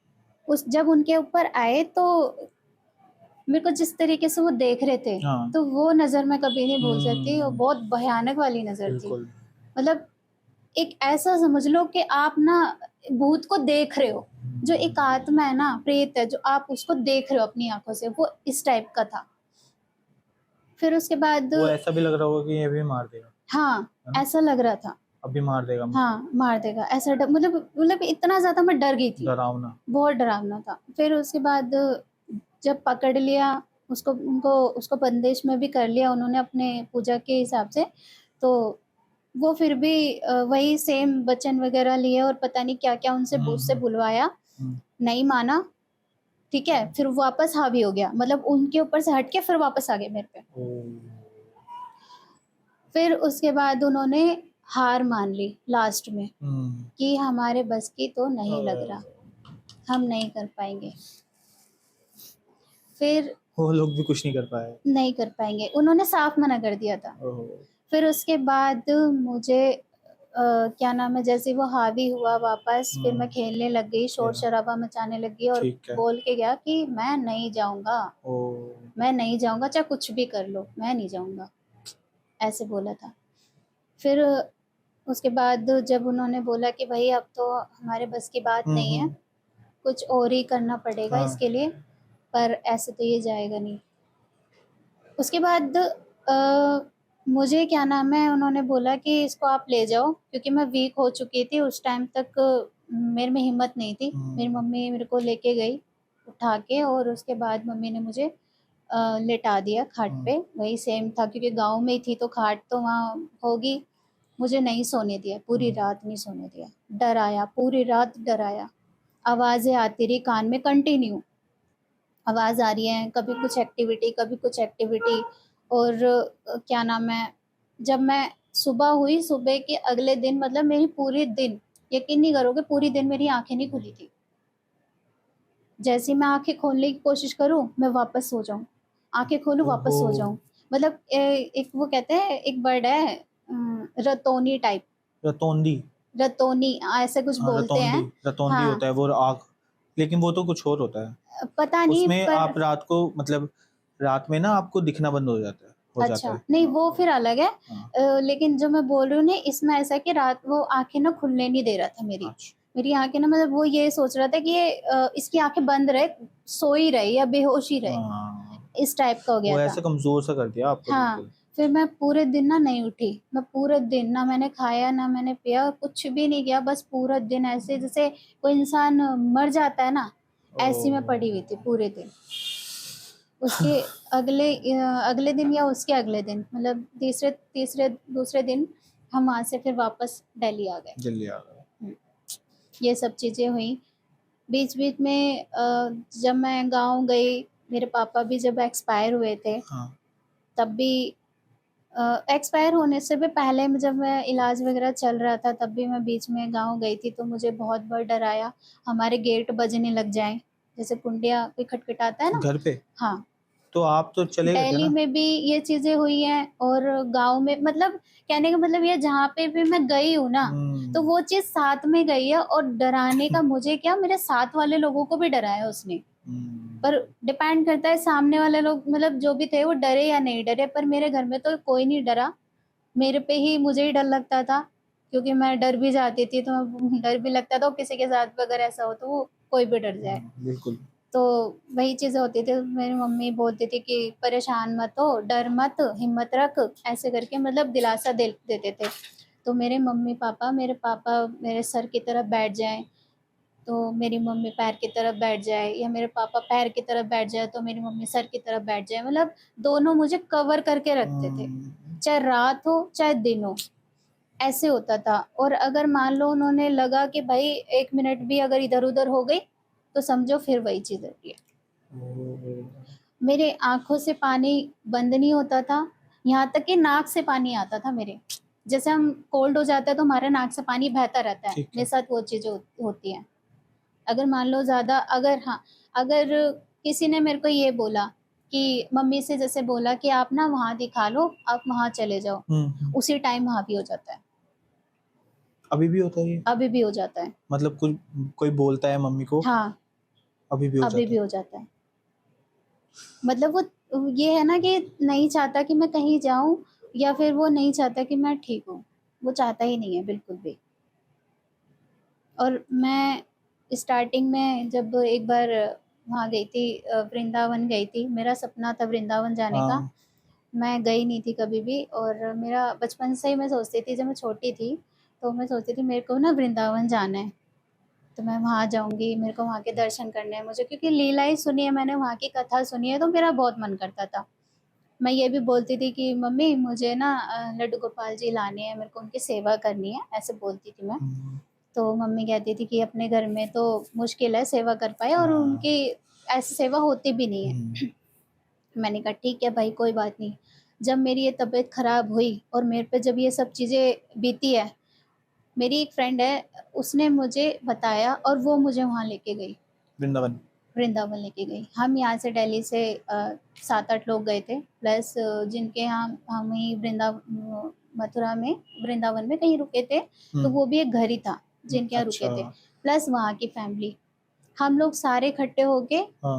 उस जब उनके ऊपर आए तो मेरे को जिस तरीके से वो देख रहे थे, हाँ। तो वो नज़र मैं कभी नहीं भूल सकती, और बहुत भयानक वाली नज़र थी। बिल्कुल। मतलब एक ऐसा समझ लो कि आप ना भूत को देख रहे हो, जो एक आत्मा है ना, प्रेत है, जो आप उसको देख रहे हो अपनी आँखों से, वो इस टाइप का था। फिर उसके बाद वो ऐसा भी लग रहा होगा कि ये भी मार देगा, हाँ, है ना? ऐसा लग रहा था। अभी मार देगा मुझे। हाँ, मार देगा ऐसा मतलब इतना ज़्यादा मैं डर गई थी, डरावना। बहुत डरावना था। फिर उसके बाद जब पकड़ लिया उसको, उनको उसको बंदिश में भी कर लिया उन्होंने अपने पूजा के हिसाब से, तो वो फिर भी वही सेम वचन वगैरह लिए और पता नहीं क्या-क्या उनसे उससे बुलवाया, नहीं माना, ठीक है? फिर वो वापस हावी हो गया, मतलब उनके ऊपर से हट के फिर वापस आ गए मेरे पे। फिर उसके बाद उन्होंने हार मान ली लास्ट में कि हमारे बस की तो नहीं लग रहा, हम नहीं कर पाएँगे। फिर वो लोग भी कुछ नहीं कर पाए? नहीं कर पाएँगे, उन्होंने साफ मना कर दिया था। फिर उसके बाद मुझे क्या नाम है, जैसे वो हावी हुआ वापस, फिर मैं खेलने लग गई, शोर-शराबा मचाने लग गई और बोल के गया कि मैं नहीं जाऊँगा, मैं नहीं जाऊँगा, चाहे कुछ भी कर लो, मैं नहीं जाऊँगा, ऐसे बोला था। फिर उसके बाद जब उन्होंने बोला कि भई अब तो हमारे बस की बात नहीं है, कुछ और ही करना पड़ेगा इसके लिए, पर ऐसे तो ये जाएगा नहीं। उसके बाद मुझे क्या नाम है, उन्होंने बोला कि इसको आप ले जाओ, क्योंकि मैं वीक हो चुकी थी उस टाइम तक, मेरे में हिम्मत नहीं थी। मेरी मम्मी मेरे को लेके गई उठा के, और उसके बाद मम्मी ने मुझे लेटा दिया खाट पे, वही सेम था क्योंकि गाँव में ही थी तो खाट तो वहाँ होगी। मुझे नहीं सोने दिया, पूरी रात नहीं सोने दिया, डर आया, पूरी रात डर आया। आवाज़ें आती रही कान में कंटिन्यू, आवाज़ आ रही है, कभी कुछ एक्टिविटी, कभी कुछ एक्टिविटी। और क्या नाम है, जब मैं सुबह हुई, सुबह के अगले दिन मतलब मेरी पूरे दिन, यकीन नहीं करोगे, पूरी दिन मेरी आँखें नहीं खुली थी। जैसे ही मैं आँखें खोलने की कोशिश करूँ, मैं वापस सो जाऊँ, आँखें खोलूँ वापस सो जाऊँ। मतलब एक वो कहते हैं, एक वर्ड है रतौनी टाइप, रतौंधी? रतौनी ऐसे कुछ हाँ, बोलते रतौंधी, हैं। रतौंधी हाँ, होता है वो आग, लेकिन वो तो कुछ और होता है। पता नहीं उसमें पर आप रात को मतलब रात में ना आपको दिखना बंद हो जाता है, अच्छा, नहीं वो फिर अलग है। हाँ। लेकिन जो मैं बोल रही हूँ ना, इसमें ऐसा है कि रात वो आँखें ना खुलने नहीं दे रहा था मेरी। अच्छा। मेरी आँखें ना, मतलब वो ये सोच रहा था कि ये इसकी आँखें बंद रहे, सो ही रहे या बेहोश ही रहे, हाँ, इस टाइप का हो गया वो था। ऐसे कमज़ोर सा कर दिया आपको हाँ, बिल्कुल। फिर मैं पूरे दिन ना नहीं उठी, मैं पूरे दिन ना मैंने खाया, ना मैंने पिया, कुछ भी नहीं किया, बस पूरा दिन ऐसे जैसे कोई इंसान मर जाता है ना, ऐसी मैं पड़ी हुई थी पूरे दिन। उसके अगले दिन या उसके अगले दिन, मतलब तीसरे तीसरे दूसरे दिन हम वहाँ से फिर वापस दिल्ली आ गए। दिल्ली आ गए। ये सब चीज़ें हुई। बीच-बीच में जब मैं गाँव गई, मेरे पापा भी जब एक्सपायर हुए थे, हाँ। तब भी एक्सपायर होने से भी पहले में जब मैं इलाज वगैरह चल रहा था, तब भी मैं बीच में गाँव गई थी, तो मुझे बहुत बार डर आया, हमारे गेट बजने लग जाएँ, जैसे कुंडिया कोई खटखटाता है ना, घर पे? हाँ, तो आप तो चले गए थे दिल्ली ना? में भी ये चीजें हुई हैं और गांव में, मतलब कहने का मतलब ये जहाँ पे भी मैं गई हूँ ना, तो वो चीज साथ में गई है। और डराने का मुझे क्या, मेरे साथ वाले लोगों को भी डराया उसने। पर डिपेंड करता है सामने वाले लोग, मतलब जो भी थे वो डरे या नहीं डरे। पर मेरे घर में तो कोई नहीं डरा, मेरे पे ही मुझे ही डर लगता था, क्योंकि मैं डर भी जाती थी, तो डर भी लगता था। किसी के साथ भी अगर ऐसा हो तो वो कोई भी डर जाए। बिल्कुल। तो वही चीजें होती थी। मेरी मम्मी बोलती थी कि परेशान मत हो, डर मत, हिम्मत रख, ऐसे करके मतलब दिलासा देते थे। तो मेरे पापा मेरे सर की तरफ बैठ जाएं तो मेरी मम्मी पैर की तरफ बैठ जाए, या मेरे पापा पैर की तरफ बैठ जाए तो मेरी मम्मी सर की तरफ बैठ जाए। मतलब दोनों मुझे कवर करके रखते थे, चाहे रात हो चाहे दिन हो, ऐसे होता था। और अगर मान लो उन्होंने लगा कि भाई 1 मिनट भी अगर इधर उधर हो गई, तो समझो फिर वही चीज होती है। मेरे आंखों से पानी बंद नहीं होता था, यहाँ तक कि नाक से पानी आता था मेरे। जैसे हम कोल्ड हो जाता है तो हमारे नाक से पानी बहता रहता है, ठीक है। मेरे साथ वो चीजें होती हैं। अगर मान लो ज्यादा, अगर हाँ, अगर किसी ने मेरे को ये बोला कि मम्मी से जैसे बोला कि आप ना वहां दिखा लो, आप वहां चले जाओ, उसी टाइम वहां भी हो जाता है। अभी भी होता है ये? अभी भी हो जाता है। मतलब कुछ कोई बोलता है मम्मी को, हाँ, अभी भी हो अभी जाता भी है? हो जाता है। मतलब वो ये है ना कि नहीं चाहता कि मैं कहीं जाऊं, या फिर वो नहीं चाहता कि मैं ठीक हूँ, वो चाहता ही नहीं है बिल्कुल भी। और मैं स्टार्टिंग में जब एक बार वहाँ गई थी, वृंदावन गई थी, मेरा सपना था वृंदावन जाने का। हाँ। मैं गई नहीं थी कभी भी, और मेरा बचपन से ही मैं सोचती थी, जब मैं छोटी थी तो मैं सोचती थी मेरे को ना वृंदावन जाना है, तो मैं वहाँ जाऊँगी, मेरे को वहाँ के दर्शन करने हैं मुझे, क्योंकि लीलाएं सुनी है मैंने, वहाँ की कथा सुनी है, तो मेरा बहुत मन करता था। मैं ये भी बोलती थी कि मम्मी मुझे ना लड्डू गोपाल जी लाने हैं, मेरे को उनकी सेवा करनी है, ऐसे बोलती थी मैं। तो मम्मी कहती थी कि अपने घर में तो मुश्किल है सेवा कर पाए, और हाँ। उनकी ऐसी सेवा होती भी नहीं है। मैंने कहा ठीक है भाई, कोई बात नहीं। जब मेरी ये तबीयत खराब हुई और मेरे पे जब ये सब चीज़ें बीती है, मेरी एक फ्रेंड है, उसने मुझे बताया और वो मुझे वहाँ लेके गई, वृंदावन। वृंदावन लेके गई। हम यहाँ से दिल्ली से 7-8 लोग गए थे, प्लस जिनके यहाँ हम ही मथुरा में, वृंदावन में कहीं रुके थे, तो वो भी एक घर ही था जिनके यहाँ रुके अच्छा। थे, प्लस वहाँ की फैमिली। हम लोग सारे इकट्ठे होके हाँ।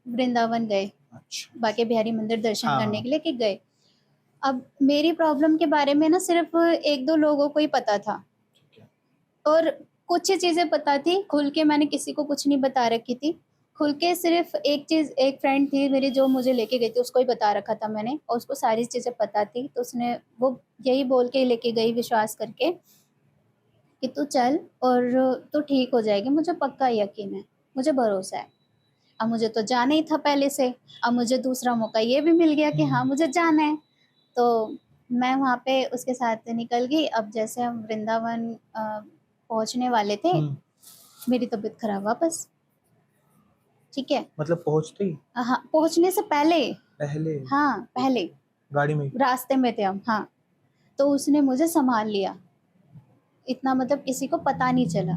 वृंदावन गए, अच्छा। बाके बिहारी मंदिर दर्शन करने हाँ। के लिए कि गए। अब मेरी प्रॉब्लम के बारे में ना सिर्फ 1-2 लोगों को ही पता था, ठीक है। और कुछ ही चीज़ें पता थी, खुल के मैंने किसी को कुछ नहीं बता रखी थी। खुल के सिर्फ एक चीज़, एक फ्रेंड थी मेरी जो मुझे लेके गई थी, उसको ही बता रखा था मैंने, और उसको सारी चीज़ें पता थी, तो उसने वो यही बोल के लेके गई विश्वास करके कि तू चल और तू ठीक हो जाएगी, मुझे पक्का यकीन है, मुझे भरोसा है। अब मुझे तो जाना ही था पहले से, अब मुझे दूसरा मौका ये भी मिल गया कि हाँ मुझे जाना है। तो मैं वहाँ पे उसके साथ निकल गई। अब जैसे हम वृंदावन पहुँचने वाले थे, मेरी तबीयत खराब वापस। ठीक है। मतलब पहुंचते ही? हाँ, पहुँचने से पहले। पहले? हाँ, पहले गाड़ी में ही? रास्ते में थे हम। हाँ, तो उसने मुझे संभाल लिया, इतना मतलब किसी को पता नहीं चला।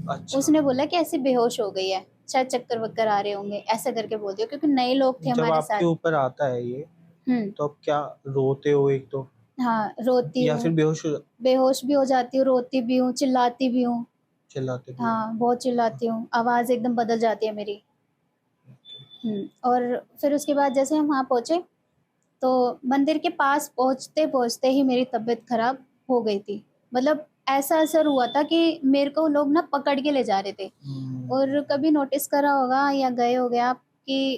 अच्छा। उसने बोला कि ऐसे बेहोश हो गई है, शायद चक्कर वक्कर आ रहे होंगे, ऐसा करके बोल दिया, क्योंकि नए लोग थे जब हमारे आपके साथ। ऊपर आता है ये, हम्म। तो आप क्या रोते हो एक तो, हाँ, रोती या हूँ, फिर बेहोश हो बेहोश भी हो जाती हूँ, रोती भी हूँ, चिल्लाती भी हूँ। चिल्लाते भी हो? हाँ, बहुत चिल्लाती हूँ, आवाज़ एकदम बदल जाती है मेरी। और फिर उसके बाद जैसे हम वहाँ पहुँचे, तो मंदिर के पास पहुँचते पहुँचते ही मेरी तबीयत खराब हो गई थी। मतलब ऐसा असर हुआ था कि मेरे को लोग ना पकड़ के ले जा रहे थे। और कभी नोटिस करा होगा या गए होगे आप कि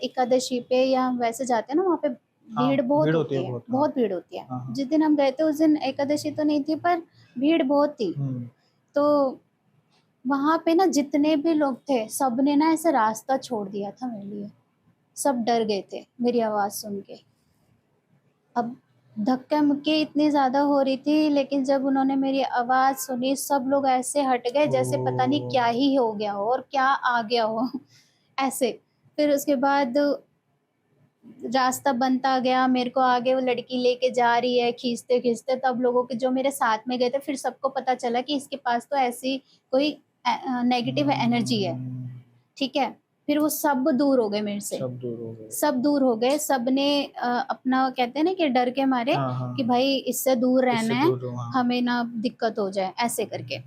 एकादशी पे या हम वैसे जाते हैं ना, वहाँ पे हाँ, भीड़ बहुत भीड़ होती है होती है, बहुत। हाँ। बहुत भीड़ होती है। हाँ। हाँ। जिस दिन हम गए थे उस दिन एकादशी तो नहीं थी, पर भीड़ बहुत थी। तो वहाँ पे ना जितने भी लोग थे, सबने ना ऐसा रास्ता छोड़ दिया था मेरे लिए। सब डर गए थे मेरी आवाज़ सुन के। अब धक्का मुक्की इतनी ज़्यादा हो रही थी, लेकिन जब उन्होंने मेरी आवाज़ सुनी, सब लोग ऐसे हट गए जैसे पता नहीं क्या ही हो गया हो और क्या आ गया हो ऐसे। फिर उसके बाद रास्ता बनता गया, मेरे को आगे वो लड़की लेके जा रही है खींचते खींचते, तब लोगों के जो मेरे साथ में गए थे, फिर सबको पता चला कि इसके पास तो ऐसी कोई नेगेटिव एनर्जी है। ठीक है। फिर वो सब दूर हो गए मेरे से, सब दूर हो गए। सब दूर हो गए। सबने अपना कहते हैं ना कि डर के मारे हाँ, हाँ, कि हाँ। भाई इससे दूर रहना इससे है, दूर रहो, हाँ। हमें ना दिक्कत हो जाए, ऐसे करके।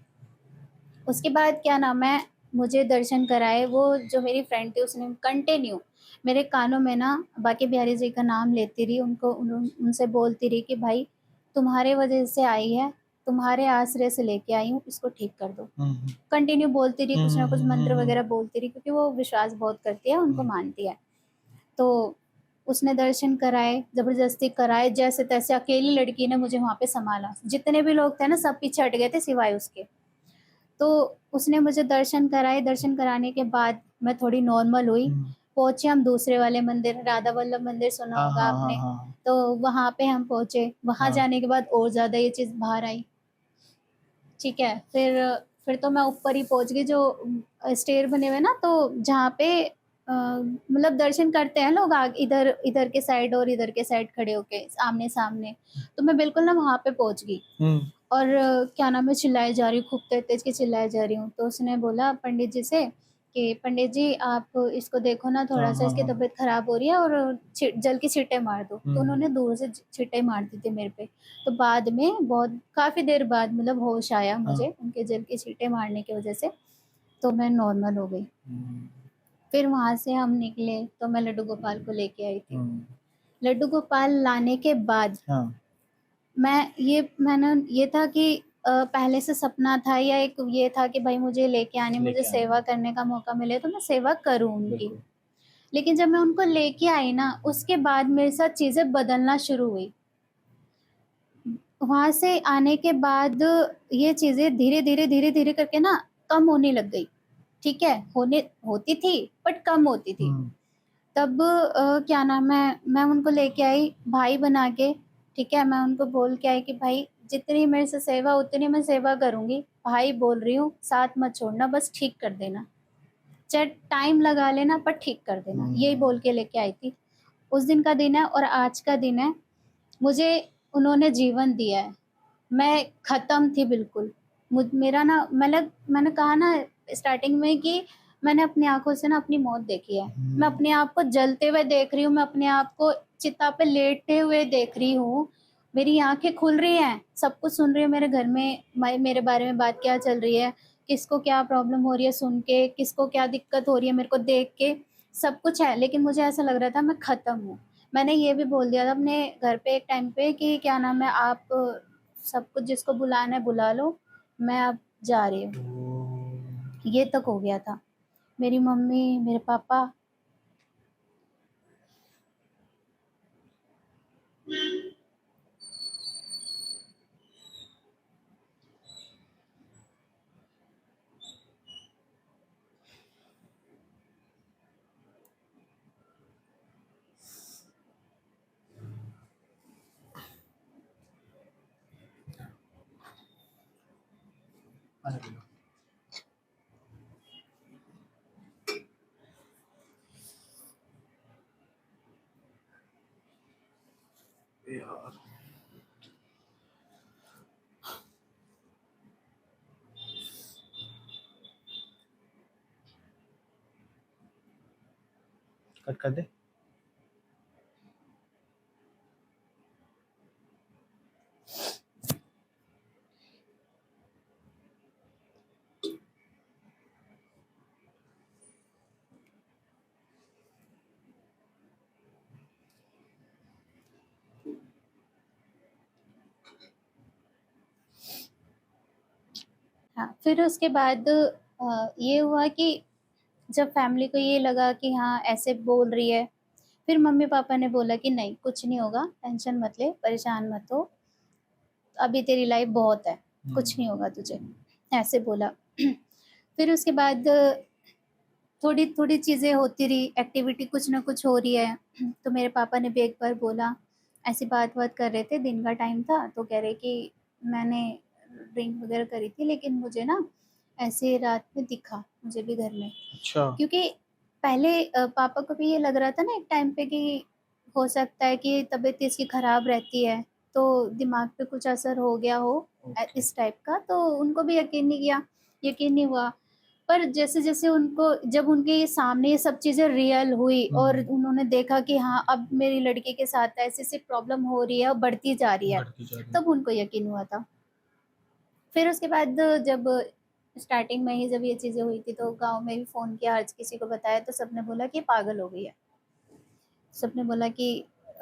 उसके बाद क्या नाम है, मुझे दर्शन कराए। वो जो मेरी फ्रेंड थी उसने कंटिन्यू मेरे कानों में ना बाके बिहारी जी का नाम लेती रही, उनसे बोलती रही कि भाई तुम्हारे वजह से आई है, तुम्हारे आश्रय से लेके आई हूँ, इसको ठीक कर दो। हुँ, हुँ। कंटिन्यू बोलती रही, हुँ, कुछ ना हुँ, कुछ हुँ, हुँ, मंत्र हुँ। वगैरह बोलती रही, क्योंकि वो विश्वास बहुत करती है, उनको हुँ। मानती है। तो उसने दर्शन कराए, ज़बरदस्ती कराए, जैसे तैसे अकेली लड़की ने मुझे वहाँ पे सँभाला। जितने भी लोग थे ना सब पीछे हट गए थे सिवाय उसके। तो उसने मुझे दर्शन कराए, दर्शन कराने के बाद मैं थोड़ी नॉर्मल हुई। हुँ। पहुँचे हम दूसरे वाले मंदिर, राधा वल्लभ मंदिर सुना हाँ, होगा हाँ, हाँ, आपने, हाँ। तो वहाँ पे हम पहुँचे। वहाँ हाँ। जाने के बाद और ज़्यादा ये चीज़ बाहर आई, ठीक है? फिर तो मैं ऊपर ही पहुँच गई, जो स्टेयर बने हुए ना, तो जहाँ पे मतलब दर्शन करते हैं लोग, इधर इधर के साइड और इधर के साइड खड़े होके आमने-सामने। तो मैं बिल्कुल ना वहाँ पे पहुँच गई। हुँ। और क्या नाम है, चिल्लाए जा रही हूँ, खूब तेज़-तेज़ के चिल्लाए जा रही हूँ। तो उसने बोला पंडित जी से कि पंडित जी आप इसको देखो ना, हाँ, थोड़ा-सा हाँ, इसकी हाँ। तबीयत ख़राब हो रही है, और जल की छींटे मार दो। तो हुँ। उन्होंने दूर से छींटे मार दी थी मेरे पे। तो बाद में बहुत काफ़ी देर बाद मतलब होश आया हाँ। मुझे, उनके जल की छींटे मारने की वज़ह से, तो मैं नॉर्मल हो गई। हुँ। फिर वहाँ से हम निकले तो मैं लड्डू गोपाल को लेके आई थी। हुँ। लड्डू गोपाल लाने के बाद हाँ। मैंने ये था कि पहले से सपना था, या एक ये था कि भाई मुझे लेके आने, मुझे लेके आना सेवा है। करने का मौका मिले तो मैं सेवा करूँ उनकी। बिल्कुल। लेकिन जब मैं उनको लेके आई ना, उसके बाद मेरे साथ चीज़ें बदलना शुरू हुई। वहाँ से आने के बाद ये चीज़ें धीरे-धीरे, धीरे-धीरे करके ना कम होने लग गई, ठीक है? होती थी बट कम होती थी। हुँ। तब क्या नाम है, मैं उनको लेके आई भाई बना के, ठीक है? मैं उनको बोल के आई कि भाई जितनी मेरे से सेवा उतनी मैं सेवा करूँगी, भाई बोल रही हूँ, साथ मत छोड़ना, बस ठीक कर देना। चाहे टाइम लगा लेना पर ठीक कर देना, यही हुँ। बोल के लेके आई थी। उस दिन का दिन है और आज का दिन है, मुझे उन्होंने जीवन दिया है। मैं ख़त्म थी बिल्कुल। मेरा ना मैंने कहा ना स्टार्टिंग में कि मैंने अपनी आँखों से ना अपनी मौत देखी है। मैं हुँ। अपने आप को जलते हुए देख रही हूँ, मैं अपने आप को चिता पे लेटे हुए देख रही हूँ। मेरी आँखें खुल रही हैं, सब कुछ सुन रही हूँ, मेरे घर में मेरे बारे में बात क्या चल रही है, किसको क्या प्रॉब्लम हो रही है सुन के, किसको क्या दिक्कत हो रही है मेरे को देख के, सब कुछ है। लेकिन मुझे ऐसा लग रहा था मैं ख़त्म हूँ। मैंने ये भी बोल दिया था अपने घर पे एक टाइम पे कि क्या नाम है, आप सब कुछ जिसको बुलाना है बुला लो, मैं अब जा रही हूँ। ओह! ये तक हो गया था। मेरी मम्मी, मेरे पापा। अरे वाह! यार। कट कर दे? हाँ, फिर उसके बाद ये हुआ कि जब फैमिली को ये लगा कि हाँ, ऐसे बोल रही है, फिर मम्मी-पापा ने बोला कि नहीं कुछ नहीं होगा, टेंशन मत ले, परेशान मत हो, अभी तेरी लाइफ बहुत है, कुछ नहीं हुँ। होगा तुझे, ऐसे बोला। फिर उसके बाद थोड़ी-थोड़ी चीज़ें होती रही, एक्टिविटी कुछ ना कुछ हो रही है, तो मेरे पापा ने भी एक बार बोला, ऐसी बात-वात कर रहे थे, दिन का टाइम था, तो कह रहे कि मैंने ड्रिंक वगैरह करी थी, लेकिन मुझे ना ऐसे रात में दिखा, मुझे भी घर में। अच्छा। क्योंकि पहले पापा को भी ये लग रहा था ना एक टाइम पे कि हो सकता है कि तबीयत इसकी ख़राब रहती है, तो दिमाग पे कुछ असर हो गया हो ओके। इस टाइप का, तो उनको भी यकीन नहीं किया, यकीन नहीं हुआ। पर जैसे-जैसे उनको जब उनके सामने ये सब चीज़ें रियल हुई और हुँ, उन्होंने देखा कि हाँ, अब मेरी लड़की के साथ ऐसी-ऐसी प्रॉब्लम हो रही है और बढ़ती जा रही है, बढ़ती जा रही है। तब उनको यकीन हुआ था। फिर उसके बाद जब स्टार्टिंग में ही जब ये चीज़ें हुई थी, तो गाँव में भी फ़ोन किया, हर किसी को बताया, तो सबने बोला कि ये पागल हो गई है। सबने बोला कि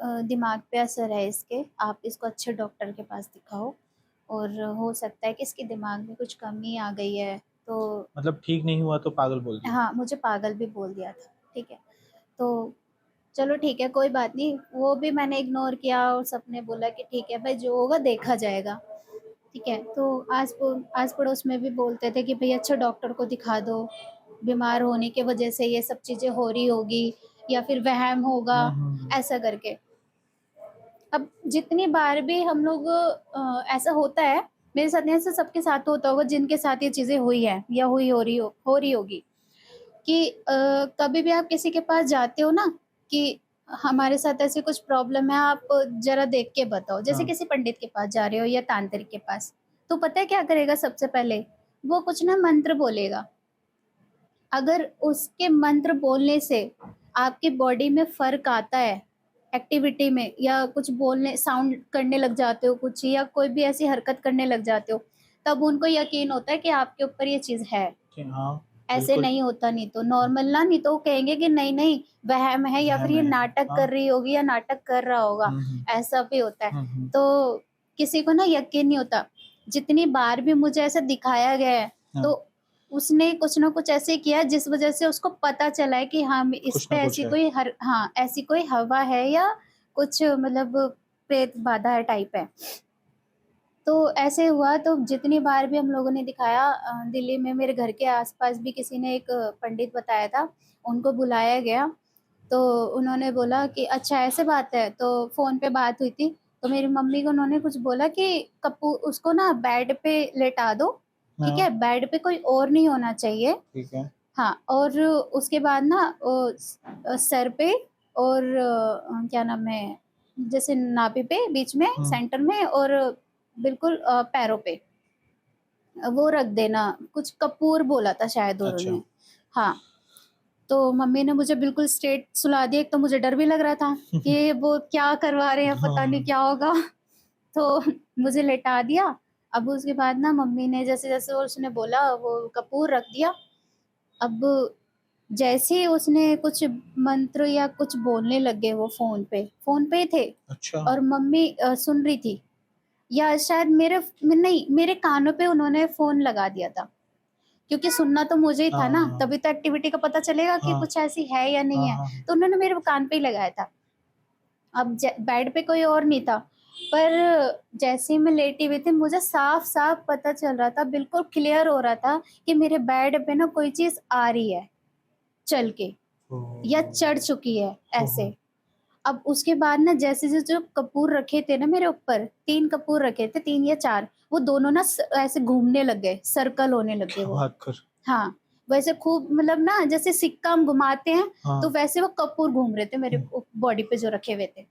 दिमाग पे असर है इसके, आप इसको अच्छे डॉक्टर के पास दिखाओ और हो सकता है कि इसके दिमाग में कुछ कमी आ गई है। तो मतलब ठीक नहीं हुआ तो पागल बोल दिया। हाँ, मुझे पागल भी बोल दिया था, ठीक है। तो चलो ठीक है, कोई बात नहीं, वो भी मैंने इग्नोर किया और सबने बोला कि ठीक है भाई, जो होगा देखा जाएगा, ठीक है। तो आस-पड़ोस में भी बोलते थे कि भई अच्छे डॉक्टर को दिखा दो, बीमार होने की वजह से ये सब चीज़ें हो रही होगी या फिर वहम होगा, हुँ, हुँ, हुँ। ऐसा करके। अब जितनी बार भी हम लोग ऐसा होता है, मेरे साथ नहीं, ऐसा सबके साथ होता होगा जिनके साथ ये चीज़ें हुई हैं या हो रही होगी कि कभी भी आप किसी के पास जाते हो ना कि हमारे साथ ऐसी कुछ प्रॉब्लम है, आप ज़रा देख के बताओ। जैसे हाँ, किसी पंडित के पास जा रहे हो या तांत्रिक के पास, तो पता है क्या करेगा सबसे पहले? वो कुछ ना मंत्र बोलेगा। अगर उसके मंत्र बोलने से आपकी बॉडी में फ़र्क आता है, एक्टिविटी में या कुछ बोलने साउंड करने लग जाते हो कुछ या कोई भी ऐसी हरकत करने लग जाते हो, तब उनको यकीन होता है कि आपके ऊपर ये चीज़ है। कि हाँ, ऐसे बिल्कुल, नहीं होता नहीं तो नॉर्मल ना, नहीं तो वो कहेंगे कि नहीं-नहीं वहम है या फिर वहम ये है। नाटक हाँ, कर रही होगी या नाटक कर रहा होगा, हुँ, हुँ, ऐसा भी होता है। हुँ, हुँ, तो किसी को ना यकीन नहीं होता। जितनी बार भी मुझे ऐसा दिखाया गया है, हाँ, तो उसने कुछ ना कुछ ऐसे किया जिस वज़ह से उसको पता चला है कि हाँ, इस कुछ पे ना कुछ ऐसी है। कोई हाँ, ऐसी कोई हवा है या कुछ मतलब प्रेत बाधा है टाइप है। तो ऐसे हुआ, तो जितनी बार भी हम लोगों ने दिखाया दिल्ली में मेरे घर के आस-पास भी किसी ने एक पंडित बताया था, उनको बुलाया गया, तो उन्होंने बोला कि अच्छा ऐसे बात है, तो फ़ोन पे बात हुई थी, तो मेरी मम्मी को उन्होंने कुछ बोला कि कपू उसको ना बेड पे लेटा दो, ठीक हाँ, है? बेड पे कोई और नहीं होना चाहिए। ठीक है। हाँ, और उसके बाद ना सर पे और क्या नाम है, जैसे नाभि पे बीच में हुँ, सेंटर में और बिल्कुल पैरों पे वो रख देना, कुछ कपूर बोला था शायद अच्छा। उन्होंने। हाँ, तो मम्मी ने मुझे बिल्कुल स्ट्रेट सुला दिया, एक तो मुझे डर भी लग रहा था कि वो क्या करवा रहे हैं, पता नहीं हाँ, क्या होगा। तो मुझे लेटा दिया, अब उसके बाद ना मम्मी ने जैसे-जैसे उसने बोला वो कपूर रख दिया। अब जैसे ही उसने कुछ मंत्र या कुछ बोलने लग गए वो फ़ोन पे ही थे अच्छा, और मम्मी सुन रही थी या शायद नहीं, मेरे कानों पे उन्होंने फ़ोन लगा दिया था, क्योंकि सुनना तो मुझे ही था ना, हाँ, तभी तो एक्टिविटी का पता चलेगा कि हाँ, कुछ ऐसी है या नहीं हाँ, है। हाँ, तो उन्होंने मेरे कान पे ही लगाया था। अब बेड पे कोई और नहीं था, पर जैसे ही मैं लेटी हुई थी, मुझे साफ-साफ पता चल रहा था, बिल्कुल क्लियर हो रहा था कि मेरे बेड पे ना कोई चीज़ आ रही है, चल के या ओह! चढ़ चुकी है, हो, हो। ऐसे। अब उसके बाद ना जैसे-जैसे जो कपूर रखे थे ना मेरे ऊपर, 3 कपूर रखे थे, 3 या 4, वो दोनों ना ऐसे घूमने लग गए, सर्कल होने लग गए क्या वो। बात कर हाँ, वैसे खूब मतलब ना जैसे सिक्का हम घुमाते हैं, तो हाँ, वैसे वो कपूर घूम रहे थे मेरे हुँ, बॉडी पे जो रखे हुए थे।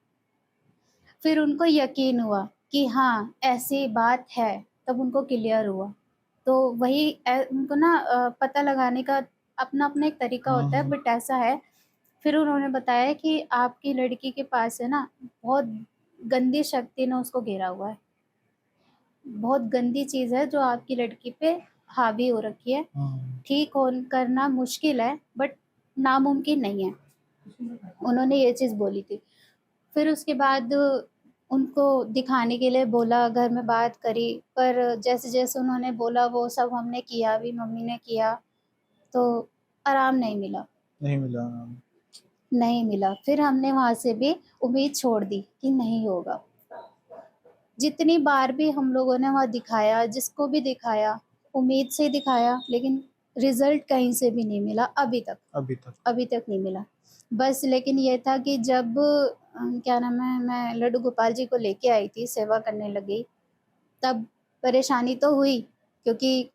फिर उनको यकीन हुआ कि हाँ, ऐसी बात है, तब उनको क्लियर हुआ। तो वही उनको ना पता लगाने का अपना-अपना एक तरीका हाँ, होता है, हाँ, बट ऐसा है। फिर उन्होंने बताया कि आपकी लड़की के पास है ना, बहुत गंदी शक्ति ने उसको घेरा हुआ है। बहुत गंदी चीज़ है जो आपकी लड़की पे हावी हो रखी है। हाँ, ठीक करना मुश्किल है, बट नामुमकिन नहीं है। उन्होंने ये चीज़ बोली थी। फिर उसके बाद उनको दिखाने के लिए बोला, घर में बात करी, पर जैसे-जैसे उन्होंने बोला वो सब हमने किया भी, मम्मी ने किया, तो आराम नहीं मिला, नहीं मिला हाँ, नहीं मिला। फिर हमने वहाँ से भी उम्मीद छोड़ दी कि नहीं होगा। जितनी बार भी हम लोगों ने वहाँ दिखाया, जिसको भी दिखाया, उम्मीद से दिखाया, लेकिन रिज़ल्ट कहीं से भी नहीं मिला अभी तक। अभी तक नहीं मिला। बस लेकिन ये था कि जब क्या नाम है, मैं लड्डू गोपाल जी को लेके आई थी, सेवा करने लगी, तब परेशानी तो हुई, क्योंकि